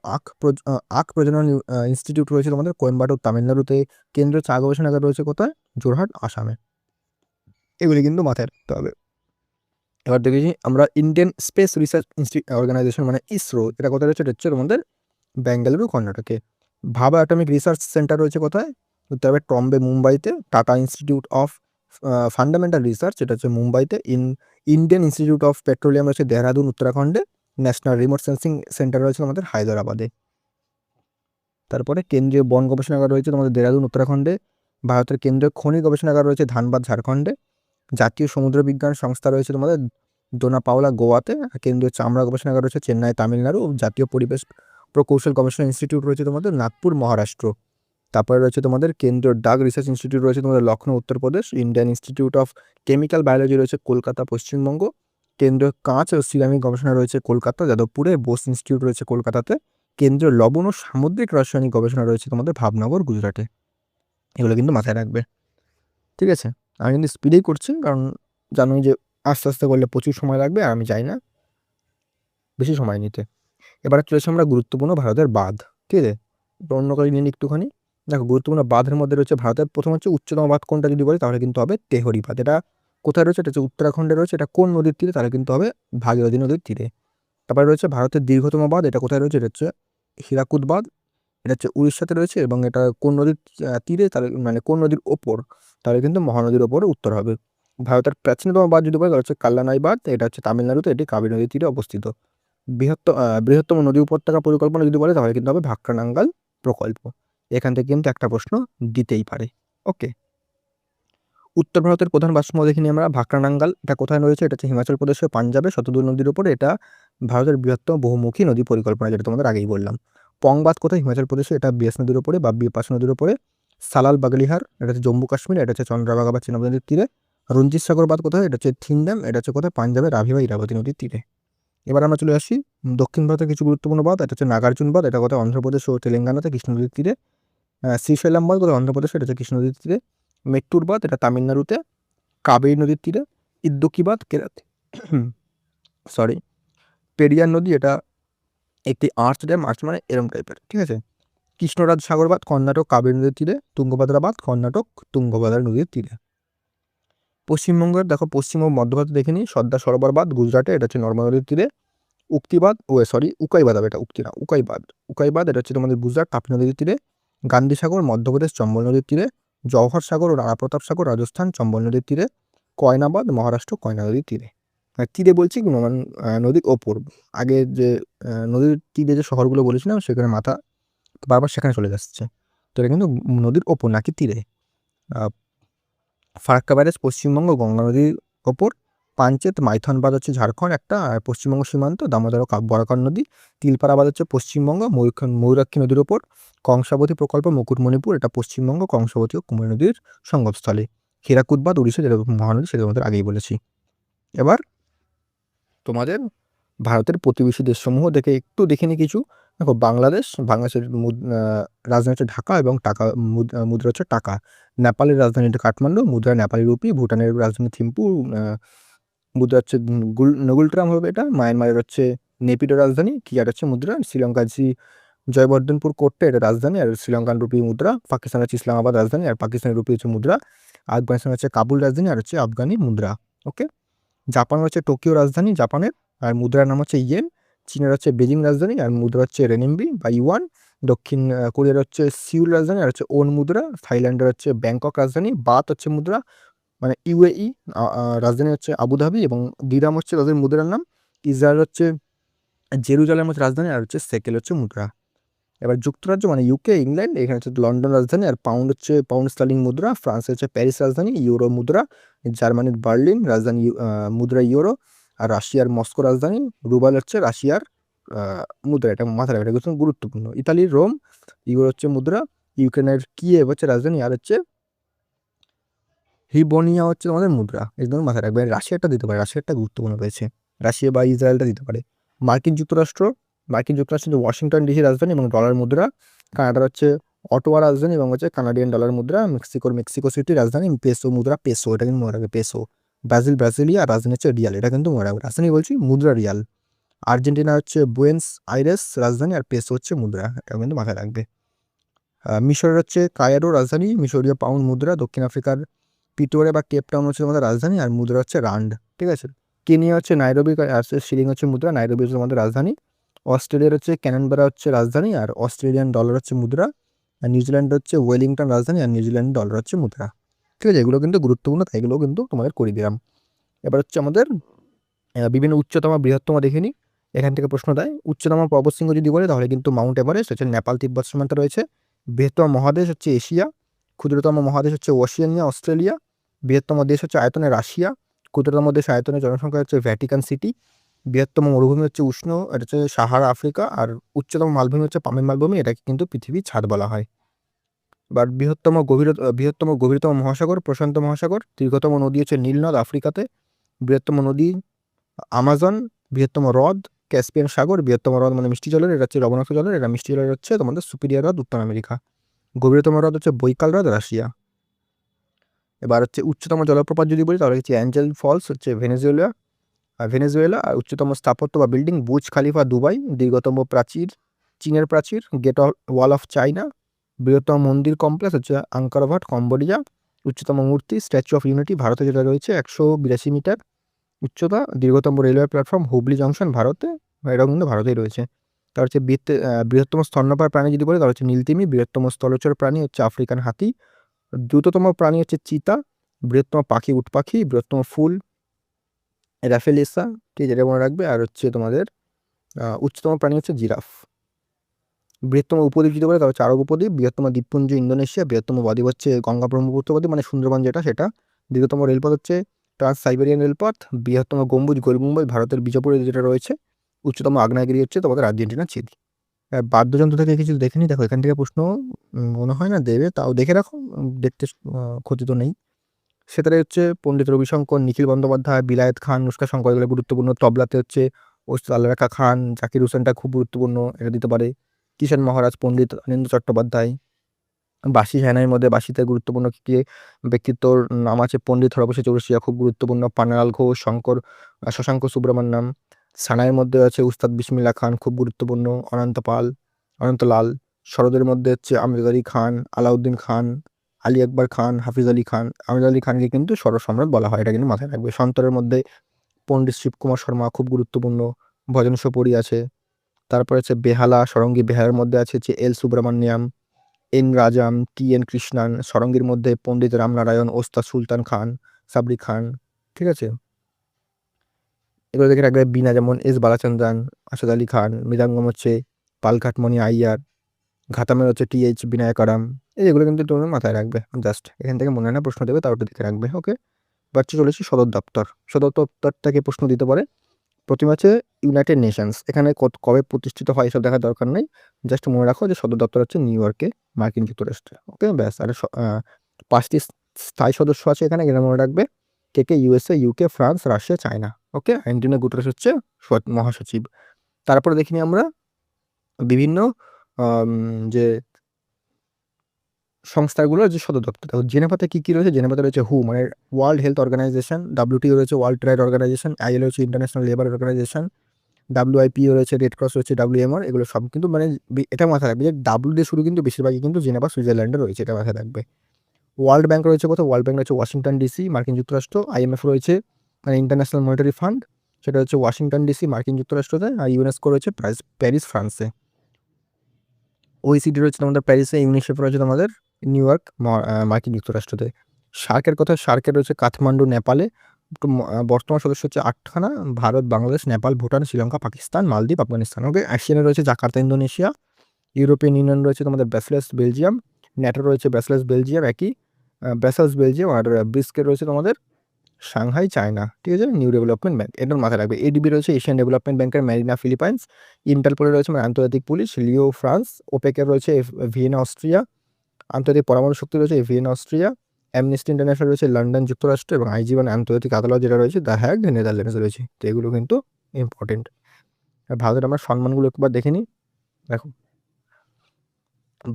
আখ প্রজনন ইনস্টিটিউট রয়েছে তোমাদের কোয়েম্বাটোর, তামিলনাড়ুতে। কেন্দ্রীয় চা গবেষণাগার রয়েছে কোথায়? জোরহাট, আসামে। এগুলি কিন্তু মাথায় রাখতে হবে। এবার দেখেছি আমরা ইন্ডিয়ান স্পেস রিসার্চ অর্গানাইজেশন মানে ইসরো, এটা কোথায় রয়েছে? এটা হচ্ছে তোমাদের বেঙ্গালুরু, কর্ণাটকে। ভাবা অ্যাটমিক রিসার্চ সেন্টার রয়েছে কোথায়? উত্তরবে ট্রম্বে, মুম্বাইতে। Tata institute of fundamental research, এটা হচ্ছে মুম্বাইতে। ইন্ডিয়ান ইনস্টিটিউট অফ পেট্রোলিয়াম রয়েছে দেহরাদুন উত্তরাখণ্ডে, ন্যাশনাল রিমোট সেন্সিং সেন্টার রয়েছে আমাদের হায়দ্রাবাদে। তারপরে কেন্দ্রীয় বন গবেষণাগার রয়েছে তোমাদের দেহরাদুন উত্তরাখণ্ডে, ভারতের কেন্দ্রীয় খনি গবেষণাগার রয়েছে ধানবাদ ঝাড়খণ্ডে, জাতীয় সমুদ্র বিজ্ঞান সংস্থা রয়েছে তোমাদের দোনাপাওলা গোয়াতে, আর কেন্দ্রীয় চামড়া গবেষণাগার রয়েছে চেন্নাই তামিলনাড়ু, জাতীয় পরিবেশ প্রকৌশল গবেষণা ইনস্টিটিউট রয়েছে তোমাদের নাগপুর মহারাষ্ট্র। তারপরে রয়েছে তোমাদের কেন্দ্রীয় ডাক রিসার্চ ইনস্টিটিউট রয়েছে তোমাদের Lucknow Uttar Pradesh, Indian institute of chemical biology রয়েছে কলকাতা পশ্চিমবঙ্গ, কেন্দ্রীয় কাঁচ ও সিরামিক গবেষণা রয়েছে কলকাতা যাদবপুরে, বোস ইনস্টিটিউট রয়েছে কলকাতাতে, কেন্দ্রীয় লবণ ও সামুদ্রিক রাসায়নিক গবেষণা রয়েছে তোমাদের ভাবনগর গুজরাটে। এগুলো কিন্তু মাথায় রাখবে, ঠিক আছে? আমি কিন্তু স্পিডেই করছি, কারণ জানোই যে আস্তে আস্তে করলে প্রচুর সময় লাগবে, আর আমি চাই না বেশি সময় নিতে। এবার চলেছে আমরা গুরুত্বপূর্ণ ভারতের বাঁধ, ঠিক আছে? অন্য করে নিন একটুখানি। দেখো গুরুত্বপূর্ণ বাঁধের মধ্যে রয়েছে ভারতের প্রথম হচ্ছে উচ্চতম বাঁধ কোনটা যদি বলি তাহলে কিন্তু হবে তেহরি বাঁধ। এটা কোথায় রয়েছে? এটা হচ্ছে উত্তরাখণ্ডে রয়েছে। এটা কোন নদীর তীরে? তাহলে কিন্তু হবে ভাগীরথী নদীর তীরে। তারপরে রয়েছে ভারতের দীর্ঘতম বাঁধ, এটা কোথায় রয়েছে? এটা হচ্ছে হীরাকুদ বাঁধ, এটা হচ্ছে উড়িষ্যাতে রয়েছে। এবং এটা কোন নদীর তীরে? তাহলে মানে কোন নদীর ওপর? তাহলে কিন্তু মহানদীর ওপরে উত্তর হবে। ভারতের প্রাচীনতম বাঁধ যদি বলি তাহলে হচ্ছে কাল্লানাই বাঁধ, এটা হচ্ছে তামিলনাড়ুতে, এটি কাবেরী নদীর তীরে অবস্থিত। বৃহত্তম নদী উপত্যকা পরিকল্পনা যদি বলে তাহলে কিন্তু হবে ভাক্রানাঙ্গাল প্রকল্প। এখান থেকে কিন্তু একটা প্রশ্ন দিতেই পারে। ওকে, উত্তর ভারতের প্রধান ভারসাম্য দেখে নিই আমরা। ভাক্রানাঙ্গাল এটা কোথায় রয়েছে? এটা হচ্ছে হিমাচল প্রদেশে পাঞ্জাবে শতদ্রু নদীর উপরে। এটা ভারতের বৃহত্তম বহুমুখী নদী পরিকল্পনা, যেটা তোমাদের আগেই বললাম। পংবাদ কোথায়? হিমাচল প্রদেশে, এটা বিয়াস নদীর উপরে বা বিপাশা নদীর উপরে। সালাল বাগলিহার এটা হচ্ছে জম্মু কাশ্মীর, এটা হচ্ছে চন্দ্রভাগা বা চিনাব নদীর তীরে। রঞ্জিত সাগর বাঁধ কোথায়? এটা হচ্ছে থিন্ডাম, এটা হচ্ছে কোথায়? পাঞ্জাবের রাভি বা ইরাবতী নদীর তীরে। এবার আমরা চলে আসি দক্ষিণ ভারতের কিছু গুরুত্বপূর্ণ বাঁধ। এটা হচ্ছে নাগার্জুন বাঁধ, এটা কোথায়? অন্ধ্রপ্রদেশ ও তেলেঙ্গানাতে কৃষ্ণ নদীর তীরে। শ্রীশৈলাম বাঁধ কোথায়? অন্ধ্রপ্রদেশে, এটা হচ্ছে কৃষ্ণ নদীর তীরে। মেট্টুর বাঁধ এটা তামিলনাড়ুতে কাবেরী নদীর তীরে। ইদ্দুকি বাঁধ কেরাতে সরি পেরিয়ার নদী, এটা একটি আর্চ ড্যাম, আর্চ মানে এরম টাইপের, ঠিক আছে? কৃষ্ণরাজ সাগর বাঁধ কর্ণাটক কাবেরী নদীর তীরে। তুঙ্গভদ্রা বাঁধ কর্ণাটক তুঙ্গভদ্রা নদীর তীরে। পশ্চিমবঙ্গের দেখো পশ্চিম ও মধ্য ভারতে দেখে নিই। সর্দার সরোবর বাঁধ গুজরাটে, এটা হচ্ছে নর্মদা নদীর তীরে। উক্তিবাদ উকাইবাদ হবে, এটা উক্তি না, উকাইবাদ এটা হচ্ছে তোমাদের গুজরাট তাপি নদীর তীরে। গান্ধী সাগর মধ্যপ্রদেশ চম্বল নদীর তীরে। জওহর সাগর ও রাণা প্রতাপ সাগর রাজস্থান চম্বল নদীর তীরে। কয়নাবাদ মহারাষ্ট্র কয়না নদীর তীরে। তীরে বলছি নদীর ওপর। আগে যে নদীর তীরে যে শহরগুলো বলেছিলাম সেখানে মাথা বারবার সেখানে চলে যাচ্ছে। তো এটা কিন্তু নদীর ওপর নাকি তীরে। ফারাক্কা ব্যারেজ পশ্চিমবঙ্গ গঙ্গা নদীর ওপর। পাঞ্চেত মাইথন বাঁধ হচ্ছে ঝাড়খণ্ড একটা, আর পশ্চিমবঙ্গ সীমান্ত দামোদর ও বরাকর নদী। তিলপাড়া বাঁধ হচ্ছে পশ্চিমবঙ্গ ময়ূরাক্ষী নদীর ওপর। কংসাবতী প্রকল্প মুকুটমণিপুর, এটা পশ্চিমবঙ্গ কংসাবতী ও কুমারী নদীর সঙ্গমস্থলে। হীরাকুদ বাঁধ উড়িষ্যা, যেটা মহানদী, সেটা তোমাদের আগেই বলেছি। এবার তোমাদের ভারতের প্রতিবেশী দেশসমূহ দেখে একটু দেখে নিই কিছু। দেখো বাংলাদেশের রাজধানী হচ্ছে ঢাকা এবং মুদ্রা হচ্ছে টাকা। নেপালের রাজধানী হচ্ছে কাঠমান্ডু, মুদ্রা নেপালি রুপি। ভুটানের রাজধানী থিম্পু, মুদ্রা হচ্ছে নগুলট্রাম হবে এটা। মায়ানমারের হচ্ছে নেপিডো রাজধানী, কিয়ার হচ্ছে মুদ্রা। শ্রীলঙ্কার জয়বর্ধনপুর কোট্টে, এটা রাজধানী আর শ্রীলঙ্কান রুপি মুদ্রা। পাকিস্তান হচ্ছে ইসলামাবাদ রাজধানী আর পাকিস্তানের রুপি হচ্ছে মুদ্রা। আফগানিস্তান হচ্ছে কাবুল রাজধানী আর হচ্ছে আফগানি মুদ্রা। ওকে, জাপান হচ্ছে টোকিও রাজধানী জাপানের, আর মুদ্রার নাম হচ্ছে ইয়েন। চীনের হচ্ছে বেজিং রাজধানী আর মুদ্রা হচ্ছে রেনিনবি বা ইউয়ান। দক্ষিণ কোরিয়ার হচ্ছে সিউল রাজধানী আর হচ্ছে ওন মুদ্রা। থাইল্যান্ডের হচ্ছে ব্যাংকক রাজধানী, বাত হচ্ছে মুদ্রা মানে ইউএই। রাজধানী হচ্ছে আবুধাবি এবং দিরাম হচ্ছে তাদের মুদ্রার নাম। ইসরায়েল হচ্ছে জেরুজালেম হচ্ছে রাজধানী আর হচ্ছে সেকেল হচ্ছে মুদ্রা। এবার যুক্তরাজ্য মানে ইউকে ইংল্যান্ড, এখানে হচ্ছে লন্ডন রাজধানী আর পাউন্ড স্টার্লিং মুদ্রা। ফ্রান্স হচ্ছে প্যারিস রাজধানী, ইউরো মুদ্রা। জার্মানির বার্লিন রাজধানী, মুদ্রা ইউরো। আর রাশিয়ার মস্কো রাজধানী, রুবেল হচ্ছে রাশিয়ার মুদ্রা। এটা মাথায় রাখবে, এটা গুরুত্বপূর্ণ। ইতালির রোম, ইউরো হচ্ছে মুদ্রা। ইউক্রেনের কিয়েভ হচ্ছে রাজধানী আর হচ্ছে হিবোনিয়া হচ্ছে তোমাদের মুদ্রা। এই জন্য মাথায় রাখবে। রাশিয়াটা দিতে পারে, রাশিয়াটা গুরুত্বপূর্ণ রয়েছে। রাশিয়া বা ইসরায়েলটা দিতে পারে। মার্কিন যুক্তরাষ্ট্র ওয়াশিংটন ডিসি রাজধানী এবং ডলার মুদ্রা। কানাডার হচ্ছে অটোয়া রাজধানী এবং হচ্ছে কানাডিয়ান ডলার মুদ্রা। মেক্সিকো সিটি রাজধানী পেসো মুদ্রা, পেসো এটা কিন্তু মনে রাখবে, পেসো। ব্রাজিলিয়া রাজধানী হচ্ছে রিয়াল, এটা কিন্তু মনে রাখবে। রাজধানী বলছি মুদ্রা রিয়াল। আর্জেন্টিনা হচ্ছে বুয়েন্স আইরেস রাজধানী আর পেসো হচ্ছে মুদ্রা, এটা কিন্তু মাথায় রাখবে। মিশরের হচ্ছে কায়রো রাজধানী, মিশরীয় পাউন্ড মুদ্রা। দক্ষিণ আফ্রিকার পিটোরে বা কেপ টাউন হচ্ছে তোমাদের রাজধানী আর মুদ্রা হচ্ছে রান্ড, ঠিক আছে। কেনিয়া হচ্ছে নাইরোবি আর শিলিং হচ্ছে মুদ্রা, নাইরোবি হচ্ছে তোমাদের রাজধানী। অস্ট্রেলিয়ার হচ্ছে ক্যানবেরা হচ্ছে রাজধানী আর অস্ট্রেলিয়ান ডলার হচ্ছে মুদ্রা। আর নিউজিল্যান্ড হচ্ছে ওয়েলিংটন রাজধানী আর নিউজিল্যান্ড ডলার হচ্ছে মুদ্রা, ঠিক আছে। এগুলো কিন্তু গুরুত্বপূর্ণ, তাই এগুলো কিন্তু তোমাদের করে দিলাম। এবার হচ্ছে আমাদের বিভিন্ন উচ্চতম বৃহত্তম দেখে নিই, এখান থেকে প্রশ্ন দেয়। উচ্চতম পর্বতশৃঙ্গ যদি বলে তাহলে কিন্তু মাউন্ট এভারেস্ট হচ্ছে, নেপাল তিব্বত সীমান্তে রয়েছে। বৃহত্তম মহাদেশ হচ্ছে এশিয়া, ক্ষুদ্রতম মহাদেশ হচ্ছে ওশেনিয়া অস্ট্রেলিয়া, বৃহত্তম দেশ হচ্ছে আয়তনে রাশিয়া, ক্ষুদ্রতম দেশ আয়তনে জনসংখ্যা হচ্ছে ভ্যাটিকান সিটি, বৃহত্তম মরুভূমি হচ্ছে উষ্ণ, এটা হচ্ছে সাহারা আফ্রিকা, আর উচ্চতম মালভূমি হচ্ছে পামির মালভূমি, এটাকে কিন্তু পৃথিবীর ছাদ বলা হয়। বাট বৃহত্তম গভীরতম মহাসাগর প্রশান্ত মহাসাগর, দীর্ঘতম নদী হচ্ছে নীল নদ আফ্রিকাতে, বৃহত্তম নদী আমাজন, বৃহত্তম হ্রদ ক্যাসপিয়ান সাগর, বৃহত্তম হ্রদ মানে মিষ্টি জলের, এটা হচ্ছে লবণাক্ত জলের, এটা মিষ্টি জলের হচ্ছে তোমাদের সুপিরিয়র হ্রদ উত্তর আমেরিকা, গভীরতম হ্রদ হচ্ছে বৈকাল হ্রদ রাশিয়া। এবার হচ্ছে উচ্চতম জলপ্রপাত যদি বলি তাহলে হচ্ছে অ্যাঞ্জেল ফলস হচ্ছে ভেনেজুয়েলা, আর উচ্চতম স্থাপত্য বা বিল্ডিং বুর্জ খালিফা দুবাই, দীর্ঘতম প্রাচীর চীনের প্রাচীর গেট ওয়াল অফ চায়না, বৃহত্তম মন্দির কমপ্লেক্স হচ্ছে আঙ্কর ওয়াট কম্বোডিয়া, উচ্চতম মূর্তি স্ট্যাচু অফ ইউনিটি ভারতে যেটা রয়েছে 182 মিটার উচ্চতা, দীর্ঘতম রেলওয়ে প্ল্যাটফর্ম হুবলি জংশন ভারতে, এটাও কিন্তু ভারতেই রয়েছে। তার হচ্ছে বৃহত্তম স্তন্যপায়ী প্রাণী যদি বলে তাহলে হচ্ছে নীলতিমি, বৃহত্তম স্থলচর প্রাণী হচ্ছে আফ্রিকান হাতি, দ্রুততম প্রাণী হচ্ছে চিতা, বৃহত্তম পাখি উট পাখি, বৃহত্তম ফুল র্যাফেলিসা, ঠিক আছে, এটা মনে রাখবে। আর হচ্ছে তোমাদের উচ্চতম প্রাণী হচ্ছে জিরাফ। বৃহত্তম উপদ্বীপ যদি বলে তাহলে হচ্ছে আরব উপদ্বীপ, বৃহত্তম দ্বীপপুঞ্জ ইন্দোনেশিয়া, বৃহত্তম বদ্বীপ হচ্ছে গঙ্গা ব্রহ্মপুত্র বদ্বীপ মানে সুন্দরবন যেটা সেটা, দীর্ঘতম রেলপথ হচ্ছে ট্রান্স সাইবেরিয়ান রেলপথ, বৃহত্তম গম্বুজ গোল মুম্বাই ভারতের বিজাপুরে যেটা রয়েছে, উচ্চতম আগ্নেয়গিরি হচ্ছে তোমাদের আর্জেন্টিনা চিলি। বাদ্যযন্ত্র থেকে কিছু দেখে নিই, দেখো এখান থেকে প্রশ্ন মনে হয় না দেবে, তাও দেখে রাখো, দেখতে ক্ষতি তো নেই। সেটারে হচ্ছে পণ্ডিত রবিশঙ্কর, নিখিল বন্দ্যোপাধ্যায়, বিলায়েত খান, নুসকা শঙ্কর এগুলো গুরুত্বপূর্ণ। তবলাতে হচ্ছে ওস্তাদ আল্লাহ রাখা খান, জাকির হোসেনটা খুব গুরুত্বপূর্ণ, এটা দিতে পারে। কিষাণ মহারাজ, পণ্ডিত অনিন্দ্য চট্টোপাধ্যায়। বাঁশি সায়নাইয়ের মধ্যে বাঁশিতে গুরুত্বপূর্ণ কি ব্যক্তিত্বর নাম আছে, পণ্ডিত হরপ্রসাদ চৌরসিয়া খুব গুরুত্বপূর্ণ, পান্নালাল ঘোষ, শশাঙ্ক সুব্রমণ্যম। সানাইয়ের মধ্যে আছে উস্তাদ বিসমিল্লাহ খান খুব গুরুত্বপূর্ণ, অনন্তলাল। শরদের মধ্যে হচ্ছে আমির আলী খান, আলাউদ্দিন খান, আলী আকবর খান, হাফিজ আলী খান। আমির আলী খানকে কিন্তু ষড় সম্রাট বলা হয়, এটা কিন্তু মাথায় রাখবে। সন্তরের মধ্যে পণ্ডিত শিবকুমার শর্মা খুব গুরুত্বপূর্ণ, ভজন সপরি আছে। তারপরে হচ্ছে বেহালা সরঙ্গী, বেহালার মধ্যে আছে হচ্ছে এল Subramaniam, N রাজাম, T N Krishnan. সরঙ্গীর মধ্যে পণ্ডিত রামনারায়ণ, ওস্তাদ সুলতান খান, সাবরি খান, ঠিক আছে। এগুলো দেখে রাখবে। বীণা যেমন এস বালাচন্দ্রান, আসাদ আলী খান। মৃদাঙ্গম হচ্ছে পালঘাটমণি আইয়ার। ঘাতামের হচ্ছে টি এইচ বিনায়কারাম। এগুলো কিন্তু তুমি মাথায় রাখবে, জাস্ট এখান থেকে মনে হয় না প্রশ্ন দেবে, তাও একটু দেখে রাখবে, ওকে। বাচ্চা চলেছি সদর দপ্তর। সদর দপ্তর থেকে প্রশ্ন দিতে পারে। প্রথমে আছে ইউনাইটেড নেশনস, এখানে কবে প্রতিষ্ঠিত হয় এসব দেখার দরকার নেই, জাস্ট মনে রাখো যে সদর দপ্তর হচ্ছে নিউ ইয়র্কে, মার্কিন যুক্তরাষ্ট্রে, ওকে ব্যাস। আর 5টি স্থায়ী সদস্য আছে এখানে, এটা মনে রাখবে। কে USA, UK, France, Russia, China, okay. Antonio Guterres হচ্ছে মহাসচিব। তারপরে দেখিনি আমরা বিভিন্ন যে সংস্থাগুলোর যে সদর দপ্তর। দেখো জেনেভাতে কী কী রয়েছে, জেনেভাতে রয়েছে হু মানে ওয়ার্ল্ড হেলথ অর্গানাইজেশন, WTO রয়েছে ওয়ার্ল্ড ট্রেড অর্গানাইজেশন, ILO হচ্ছে ইন্টারন্যাশনাল লেবার অর্গানাইজেশন, WIPO রয়েছে রেড ক্রস রয়েছে, WMR, এগুলো সব কিন্তু মানে এটা মাথায় রাখবে যে ডাব্লিউ দিয়ে শুরু কিন্তু বেশিরভাগই কিন্তু জেনেভা সুইজারল্যান্ডে রয়েছে, এটা মাথায় রাখবে। ওয়ার্ল্ড ব্যাংক রয়েছে কোথাও, ওয়ার্ল্ড ব্যাংক রয়েছে ওয়াশিংটন DC মার্কিন যুক্তরাষ্ট্র। IMF রয়েছে মানে ইন্টারন্যাশনাল মনিটারি ফান্ড, সেটা হচ্ছে ওয়াশিংটন DC মার্কিন যুক্তরাষ্ট্রতে। আর ইউনেস্কো রয়েছে প্যারিস ফ্রান্সে। OECD রয়েছে তোমাদের প্যারিসে, ইউনিসেফ রয়েছে তোমাদের নিউ ইয়র্ক মার্কিন যুক্তরাষ্ট্রতে। সার্কের কথা, সার্কের রয়েছে কাঠমান্ডু নেপালে। বর্তমান সদস্য হচ্ছে 8খানা, ভারত, বাংলাদেশ, নেপাল, ভুটান, শ্রীলঙ্কা, পাকিস্তান, মালদ্বীপ, আফগানিস্তান, ওকে। আসিয়ানে রয়েছে জাকার্তা ইন্দোনেশিয়া। ইউরোপিয়ান ইউনিয়ন রয়েছে তোমাদের ব্রাসেলস বেলজিয়াম। ন্যাটো রয়েছে ব্রাসেলস বেলজিয়াম একই, ব্রাসেলস বেলজিয়াম। আর ব্রিস্কে রয়েছে তোমাদের সাংহাই চায়না, ঠিক আছে। নিউ ডেভেলপমেন্ট ব্যাংক, এটার মাথায় রাখবে। ADB রয়েছে এশিয়ান ডেভেলপমেন্ট ব্যাংকের ম্যারিনা ফিলিপাইন্স। ইন্টারপোলে রয়েছে মানে আন্তর্জাতিক পুলিশ লিও ফ্রান্স। ওপেকের রয়েছে ভিয়েনা অস্ট্রিয়া। আন্তর্জাতিক পরমাণু শক্তি রয়েছে ভিয়েনা অস্ট্রিয়া। অ্যামনেস্টি ইন্টারন্যাশনাল রয়েছে লন্ডন যুক্তরাষ্ট্র, এবং IG মানে আন্তর্জাতিক আদালত যেটা রয়েছে দ্য হ্যাগ নেদারল্যান্ডসে রয়েছে। তো এগুলো কিন্তু ইম্পর্টেন্ট। ভারতের আমরা সম্মানগুলো একবার দেখে নিই। দেখো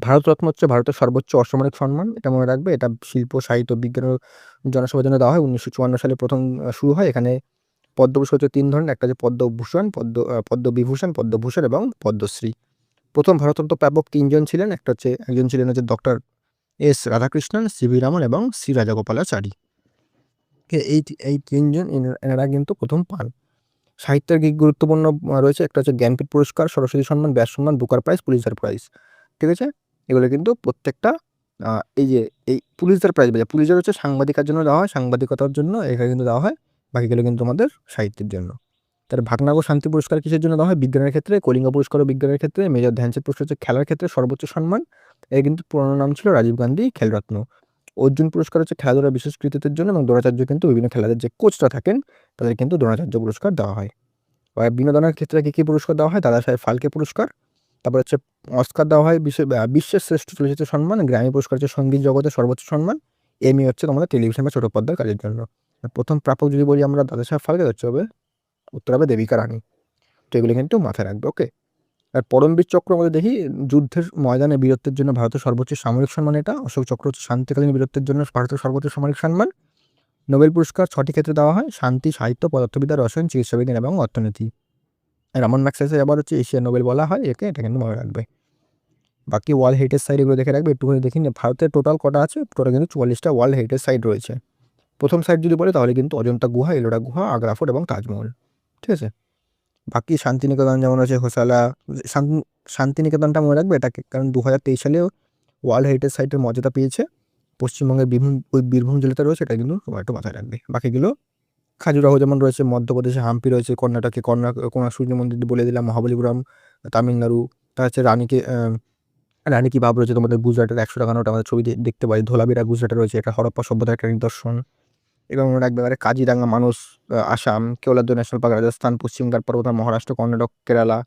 ভারতরত্ন হচ্ছে ভারতের সর্বোচ্চ অসামরিক সম্মান, এটা মনে রাখবে। এটা শিল্প, সাহিত্য, বিজ্ঞান ও জনসেবার জন্য দেওয়া হয়। 1954 সালে প্রথম শুরু হয়। এখানে পদ্মভূষণ হচ্ছে 3 ধরনের, একটা হচ্ছে পদ্মভূষণ, পদ্মবিভূষণ, পদ্মভূষণ এবং পদ্মশ্রী। প্রথম ভারতরত্ন প্রাপক 3জন ছিলেন, একজন ছিলেন হচ্ছে doctor S Radhakrishnan, CV Raman এবং C রাজাগোপালাচারী। এই 3জন এনারা কিন্তু প্রথম পান। সাহিত্যের কি গুরুত্বপূর্ণ রয়েছে, একটা হচ্ছে জ্ঞানপীঠ পুরস্কার, সরস্বতী সম্মান, ব্যাস সম্মান, বুকার প্রাইজ, পুলিৎজার প্রাইজ, ঠিক আছে। এগুলো কিন্তু প্রত্যেকটা এই পুলিৎজার প্রাইজ, পুলিৎজার হচ্ছে সাংবাদিকার জন্য দেওয়া হয়, সাংবাদিকতার জন্য এখানে কিন্তু দেওয়া হয়। বাকিগুলো কিন্তু আমাদের সাহিত্যের জন্য। তার ভাগনাগর শান্তি পুরস্কার কিসের জন্য দেওয়া হয়? বিজ্ঞানের ক্ষেত্রে। কলিঙ্গ পুরস্কারও বিজ্ঞানের ক্ষেত্রে। মেজর ধ্যানচাঁদ পুরস্কার হচ্ছে খেলার ক্ষেত্রে সর্বোচ্চ সম্মান। এর কিন্তু পুরোনো নাম ছিল রাজীব গান্ধী খেলরত্ন। অর্জুন পুরস্কার হচ্ছে খেলাধুলার বিশেষ কৃতিত্বের জন্য, এবং দ্রোণাচার্য কিন্তু বিভিন্ন খেলাদের যে কোচরা থাকেন তাদের কিন্তু দ্রোণাচার্য পুরস্কার দেওয়া হয়। আর বিনোদনের ক্ষেত্রে কী পুরস্কার দেওয়া হয়? দাদা সাহেব ফালকে পুরস্কার। তারপর হচ্ছে অস্কার দেওয়া হয় বিশ্বের শ্রেষ্ঠ চলচ্চিত্র সম্মান। গ্র্যামি পুরস্কার হচ্ছে সঙ্গীত জগতের সর্বোচ্চ সম্মান। এমি হচ্ছে তোমাদের টেলিভিশন বা ছোট পর্দার কাজের জন্য। প্রথম প্রাপক যদি বলি আমরা দাদা সাহেব ফালকে, হচ্ছে হবে উত্তর হবে দেবিকা রানী। তো এগুলো কিন্তু মাথায় রাখবে। ওকে, আর পরমবীর চক্র আমাদের দেখি যুদ্ধের ময়দানে বীরত্বের জন্য ভারতের সর্বোচ্চ সামরিক সম্মান এটা। অশোক চক্র হচ্ছে শান্তিকালীন বীরত্বের জন্য ভারতের সর্বোচ্চ সামরিক সম্মান। নোবেল পুরস্কার 6টি ক্ষেত্রে দেওয়া হয়: শান্তি, সাহিত্য, পদার্থবিদ্যা, রসায়ন, চিকিৎসাবিজ্ঞান এবং অর্থনীতি। রামন ম্যাগসেসে আবার হচ্ছে এশিয়ার নোবেল বলা হয় একে, এটা কিন্তু মনে রাখবে। বাকি ওয়ার্ল্ড হেরিটেজ সাইট এগুলো দেখে রাখবে। একটুখানি দেখি ভারতের টোটাল কটা আছে? টোটাল কিন্তু 44টা ওয়ার্ল্ড হেরিটেজ সাইট রয়েছে। প্রথম সাইট যদি বলে তাহলে কিন্তু অজন্তা গুহা, এলোরা গুহা, আগ্রা ফোর্ট এবং তাজমহল। ঠিক আছে, বাকি শান্তিনিকেতন যেমন আছে, হোসালা, শান্তিনিকেতনটা মনে রাখবে এটাকে, কারণ 2023 সালে ওয়ার্ল্ড হেরিটেজ সাইটের মর্যাদা পেয়েছে। পশ্চিমবঙ্গের বীরভূম জেলাতে রয়েছে, এটা কিন্তু তোমার একটু মাথায় রাখবে। বাকিগুলো খাজুরাহো যেমন রয়েছে, মধ্যপ্রদেশে হাম্পি রয়েছে, কর্ণাটকে কোণার্ক সূর্য মন্দির বলে দিলাম, মহাবলীপুরম তামিলনাড়ু। তার হচ্ছে রানী কি ভাব রয়েছে তোমাদের গুজরাটের, 100 টাকা নোট আমাদের ছবি দেখতে পাই। ধোলাবিরা গুজরাটে রয়েছে, এটা হরপ্পা সভ্যতার একটা নিদর্শন। এবং মনে রাখবে কাজিরাঙ্গা মানস আসাম, কেওলাদ্দ ন্যাশনাল পার্ক রাজস্থান, পশ্চিম ঘাট পর্বতমালা Maharashtra, Karnataka Kerala,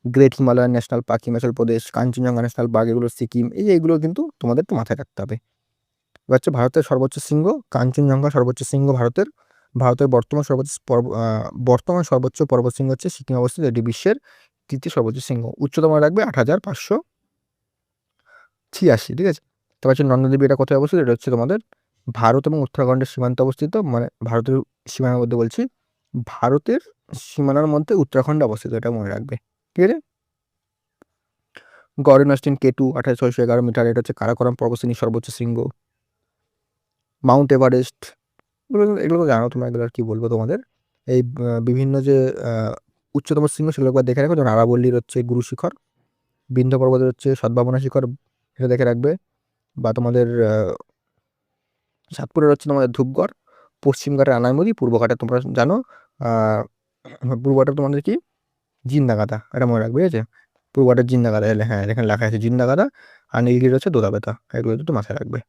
great Himalayan national park Himachal Pradesh, Kanchenjunga national park এগুলো সিকিম। এইগুলো কিন্তু তোমাদের একটু মাথায় রাখতে হবে। এবার হচ্ছে ভারতের সর্বোচ্চ শৃঙ্গ কাঞ্চনজঙ্ঘা, সর্বোচ্চ শৃঙ্গ ভারতের বর্তমান সর্বোচ্চ পর্বতশৃঙ্গ হচ্ছে সিকিম অবস্থিত, এটি বিশ্বের তৃতীয় সর্বোচ্চ শৃঙ্গ। উচ্চতম রাখবে 8586। ঠিক আছে, তারপর হচ্ছে নন্দাদেবী, এটা কোথায় অবস্থিত? এটা হচ্ছে তোমাদের ভারত এবং উত্তরাখণ্ডের সীমান্তে অবস্থিত, মানে ভারতের সীমানার মধ্যে বলছি, ভারতের সীমানার মধ্যে উত্তরাখণ্ডে অবস্থিত, এটা মনে রাখবে। ঠিক আছে, গড়েন অস্টিন K2 2611 মিটার, এটা হচ্ছে কারাকোরাম পর্বতশ্রেণীর সর্বোচ্চ শৃঙ্গ। মাউন্ট এভারেস্ট, এগুলো জানো তোমরা, এগুলো আর কি বলবো তোমাদের। এই বিভিন্ন যে উচ্চতম শৃঙ্গ সেগুলো একবার দেখে রাখো, যেমন আরাবল্লীর হচ্ছে গুরু শিখর, বিন্ধ্য পর্বতের হচ্ছে সদ্ভাবনা শিখর, এটা দেখে রাখবে। বা তোমাদের সাতপুরের হচ্ছে তোমাদের ধূপগড়, পশ্চিম ঘাটের আনাইমুদি, পূর্ব ঘাটে তোমরা জানো পূর্ব ঘাটে তোমাদের কি জিন্দাগাদা, এটা মনে রাখবে। ঠিক আছে, পূর্ব ঘাটের জিন্দাগাদা, হ্যাঁ এখানে লেখা আছে জিন্দাগাদা। আর নীলগিরি হচ্ছে দোদাবেতা, এগুলো একটু মাথায় রাখবে।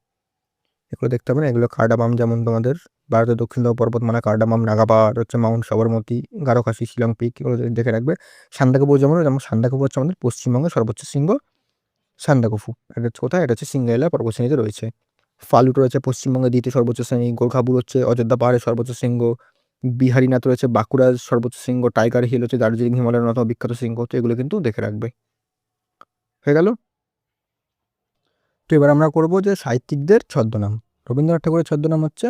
এগুলো দেখতে হবে না, এগুলো কার্ডামাম, যেমন তোমাদের ভারতের দক্ষিণতম পর্বতমালা কার্ডামাম, নাগা পাহাড় হচ্ছে মাউন্ট সাবরমতি, গারোখাসি, শিলং পিক, এগুলো দেখে রাখবে। সান্দাকফু যেমন সান্দাকফু হচ্ছে আমাদের পশ্চিমবঙ্গের সর্বোচ্চ শৃঙ্গ সান্দাকফু। এটা হচ্ছে কোথায়? এটা হচ্ছে সিঙ্গাইলা পর্বতশ্রেণীতে রয়েছে। ফালুট রয়েছে পশ্চিমবঙ্গের দ্বিতীয় সর্বোচ্চ শ্রেণী। গোর্খাপুর হচ্ছে অযোধ্যা পাহাড়ের সর্বোচ্চ শৃঙ্গ। বিহারীনাথ রয়েছে বাঁকুড়ার সর্বোচ্চ শৃঙ্গ। টাইগার হিল হচ্ছে দার্জিলিং হিমালয়ের অন্যতম বিখ্যাত শৃঙ্গ। তো এগুলো কিন্তু দেখে রাখবে। হয়ে গেল। তো এবার আমরা করবো যে সাহিত্যিকদের ছদ্মনাম। রবীন্দ্রনাথ ঠাকুরের ছদ্মনাম হচ্ছে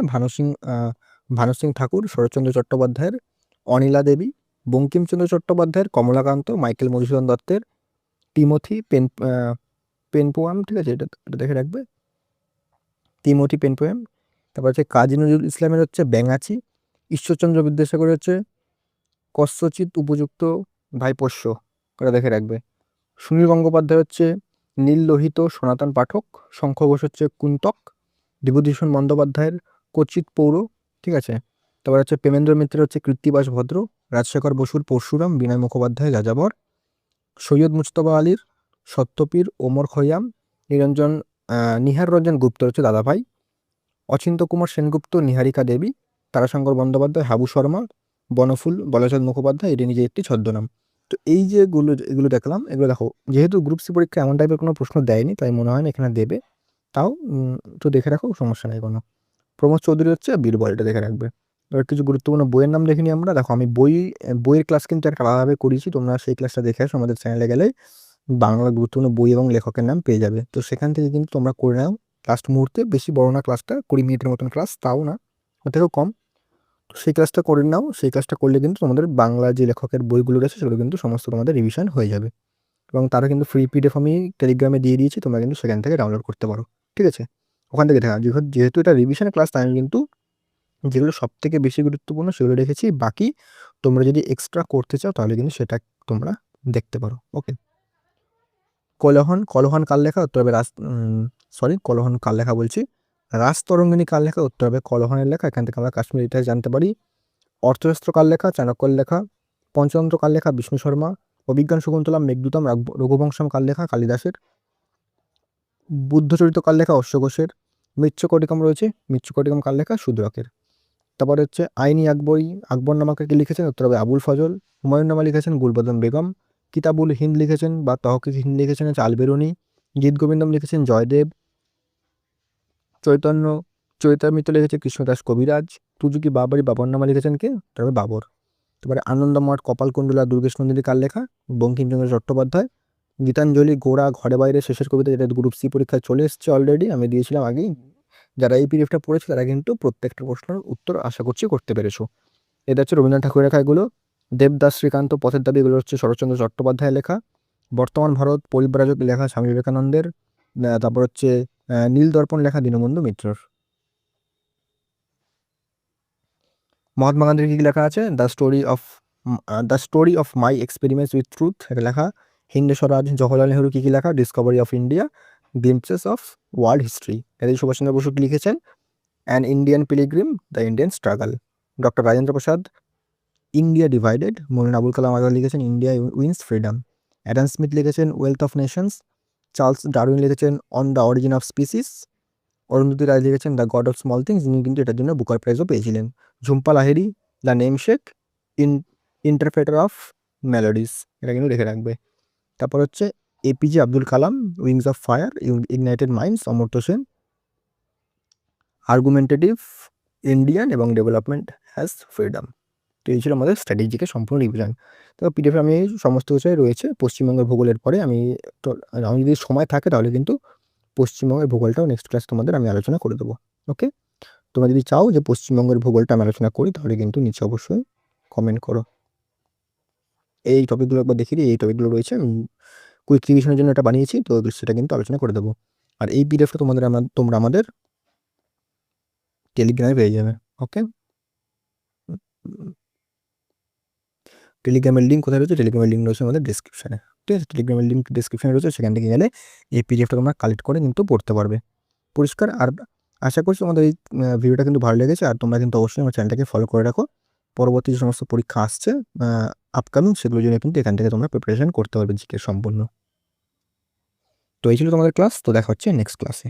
ভানু সিং ঠাকুর, শরৎচন্দ্র চট্টোপাধ্যায়ের অনিলা দেবী, বঙ্কিমচন্দ্র চট্টোপাধ্যায়ের কমলাকান্ত, মাইকেল মধুসূদন দত্তের টিমোথি পেনপোয়াম। ঠিক আছে, এটা দেখে রাখবে, টিমোথি পেনপোয়াম। তারপর হচ্ছে কাজী নজরুল ইসলামের হচ্ছে ব্যাঙাচি, ঈশ্বরচন্দ্র বিদ্যাসাগরের হচ্ছে কস্যচিৎ উপযুক্ত ভাইপোষ্য, ওটা দেখে রাখবে। সুনীল গঙ্গোপাধ্যায় হচ্ছে নীল লোহিত সনাতন পাঠক, শঙ্খ ঘোষ হচ্ছে কুন্তক, বিভূতিভূষণ বন্দ্যোপাধ্যায়ের কচিত পৌর। ঠিক আছে, তারপর হচ্ছে প্রেমেন্দ্র মিত্রের হচ্ছে কৃত্তিবাস ভদ্র, রাজশেখর বসুর পরশুরাম, বিনয় মুখোপাধ্যায় যাযাবর, সৈয়দ মুজতবা আলীর সত্যপীর, ওমর খৈয়াম, নিহার রঞ্জন গুপ্ত হচ্ছে দাদাভাই, অচিন্ত কুমার সেনগুপ্ত, নিহারিকা দেবী, তারাশঙ্কর বন্দ্যোপাধ্যায় হাবু শর্মা, বনফুল বলচাঁদ মুখোপাধ্যায়, এটি নিজে একটি ছদ্মনাম। তো এই এগুলো দেখলাম, এগুলো দেখো, যেহেতু গ্রুপ সি পরীক্ষা এমন টাইপের কোনো প্রশ্ন দেয়নি, তাই মনে হয় না এখানে দেবে। তাও একটু দেখে রাখো, সমস্যা নেই কোনো। প্রমোদ চৌধুরী হচ্ছে বীরবল, এটা দেখে রাখবে। এবার কিছু গুরুত্বপূর্ণ বইয়ের নাম দেখে নিই আমরা। দেখো, আমি বইয়ের ক্লাস কিন্তু একটা আলাদাভাবে করিয়েছি, তোমরা সেই ক্লাসটা দেখে আসো আমাদের চ্যানেলে গেলে, বাংলা গুরুত্বপূর্ণ বই এবং লেখকের নাম পেয়ে যাবে। তো সেখান থেকে কিন্তু তোমরা করে নাও লাস্ট মুহূর্তে, বেশি বড় না ক্লাসটা, 20 মিনিটের মতন ক্লাস, তাও না, ওর থেকেও কম। তো সেই ক্লাসটা করে নাও, সেই ক্লাসটা করলে কিন্তু তোমাদের বাংলা যে লেখকের বইগুলো রয়েছে সেগুলো কিন্তু সমস্ত তোমাদের রিভিশন হয়ে যাবে। এবং তারা কিন্তু ফ্রি পিডিএফ আমি টেলিগ্রামে দিয়ে দিয়েছি, তোমরা কিন্তু সেখান থেকে ডাউনলোড করতে পারো। ঠিক আছে, ওখান থেকে দেখা, যেহেতু এটা রিভিশন ক্লাস, তাই আমি কিন্তু যেগুলো সব থেকে বেশি গুরুত্বপূর্ণ সেগুলো রেখেছি। বাকি তোমরা যদি এক্সট্রা করতে চাও তাহলে কিন্তু সেটা তোমরা দেখতে পারো। ওকে, কলহন কার লেখা? উত্তর হবে কলহন কার লেখা বলছি, রাজতরঙ্গিনী কার লেখা? উত্তর হবে কলহনের লেখা। এখান থেকে আমরা কাশ্মীর ইতিহাস জানতে পারি। অর্থশাস্ত্র কার লেখা? চাণক্যর লেখা। পঞ্চতন্ত্র কার লেখা? বিষ্ণু শর্মা। অভিজ্ঞান শকুন্তলম মেঘদূতম রঘুবংশম কার লেখা? কালিদাসের। বুদ্ধচরিত কার লেখা? অশ্ব ঘোষের। মৃচ্ছকটিকম রয়েছে, মৃচ্ছকটিকম কার লেখা? শূদ্রকের। তারপরে হচ্ছে আইনি আকবরী, আকবরনামাকে কে লিখেছেন? উত্তর হবে আবুল ফজল। হুমায়ুন্নামা লিখেছেন গুলবদন বেগম। কিতাবুল হিন্দ লিখেছেন বা তহকিক হিন্দ লিখেছেন হচ্ছে আলবেরুনি। গীত গোবিন্দম লিখেছেন জয়দেব। চৈতন্য চরিতামৃত লিখেছে কৃষ্ণদাস কবিরাজ। তুজুকি বাবরি বাবরনামা লিখেছেন কে? উত্তর হবে বাবর। তারপরে আনন্দমঠ, কপালকুণ্ডলা, দুর্গেশ নন্দিনী কার লেখা? বঙ্কিমচন্দ্র চট্টোপাধ্যায়। গীতাঞ্জলি, গোরা, ঘরে বাইরে, শেষের কবিতা, যেটা গ্রুপ সি পরীক্ষায় চলে এসেছে অলরেডি, আমি দিয়েছিলাম আগেই। যারা এই পিডিএফটা পড়েছে তারা কিন্তু প্রত্যেকটা প্রশ্নের উত্তর আশা করছি করতে পেরেছো। এটা হচ্ছে রবীন্দ্রনাথ ঠাকুরের লেখা এগুলো। দেবদাস, শ্রীকান্ত, পথের দাবি, এগুলো হচ্ছে শরৎচন্দ্র চট্টোপাধ্যায়ের লেখা। বর্তমান ভারত পরিব্রাজক লেখা স্বামী বিবেকানন্দের। তারপর হচ্ছে নীল দর্পণ লেখা দীনবন্ধু মিত্রর। মহাত্মা গান্ধীর কী লেখা আছে? The story of my experiments with truth, এটা লেখা। হিন্দ স্বরাজ। জওহরলাল নেহরু কী লেখা? Discovery of India, glimpses of world history. Netaji Subhas Chandra Bose কি লিখেছেন? An Indian pilgrim, the Indian struggle. Doctor Rajendra Prasad India divided. Maulana Abul Kalam Azad লিখেছেন India wins freedom. Adam Smith লিখেছেন wealth of nations. Charles Darwin লিখেছেন on the origin of species. Arundhati Roy লিখেছেন the god of small things, যিনি কিন্তু এটার জন্য বুকার প্রাইজও পেয়েছিলেন। Jhumpa Lahiri the namesake, interpreter of maladies, এটা কিন্তু রেখে রাখবে। তারপর হচ্ছে APJ Abdul Kalam wings of fire, ignited minds, Amartya Sen. Argumentative Indian এবং ডেভেলপমেন্ট হ্যাজ ফ্রিডম। তো এই ছিল আমাদের স্ট্র্যাটেজিকের সম্পূর্ণ রিভিশন। তো পিডিএফে আমি সমস্ত বিষয় রয়েছে। পশ্চিমবঙ্গের ভূগোলের পরে আমি যদি সময় থাকে তাহলে কিন্তু পশ্চিমবঙ্গের ভূগোলটাও নেক্সট ক্লাস তোমাদের আমি আলোচনা করে দেবো। ওকে, তোমরা যদি চাও যে পশ্চিমবঙ্গের ভূগোলটা আমি আলোচনা করি তাহলে কিন্তু নিচে অবশ্যই কমেন্ট করো। এই টপিকগুলো একবার দেখি, এই টপিকগুলো রয়েছে, আমি কুইক রিভিশনের জন্য এটা বানিয়েছি, তো সেটা কিন্তু আলোচনা করে দেবো। আর এই পিডিএফটা তোমরা আমাদের টেলিগ্রামে পেয়ে যাবে। ওকে, টেলিগ্রামের লিঙ্ক কোথায় রয়েছে? টেলিগ্রামের লিঙ্ক রয়েছে আমাদের ডিসক্রিপশানে। ঠিক আছে, টেলিগ্রামের লিঙ্ক ডিসক্রিপশানে রয়েছে, সেখান থেকে গেলে এই পিডিএফটা তোমরা কালেক্ট করে কিন্তু পড়তে পারবে। পরিষ্কার? আর আশা করছি তোমাদের এই ভিডিওটা কিন্তু ভালো লেগেছে, আর তোমরা কিন্তু অবশ্যই আমার চ্যানেলটাকে ফলো করে রাখো। পরবর্তী যে সমস্ত পরীক্ষা আসছে আপকামিং, সেগুলোর জন্য কিন্তু এখান থেকে তোমরা প্রিপারেশন করতে পারবে জিকে সম্পূর্ণ। তো এই ছিল তোমাদের ক্লাস, তো দেখা হচ্ছে নেক্সট ক্লাসে।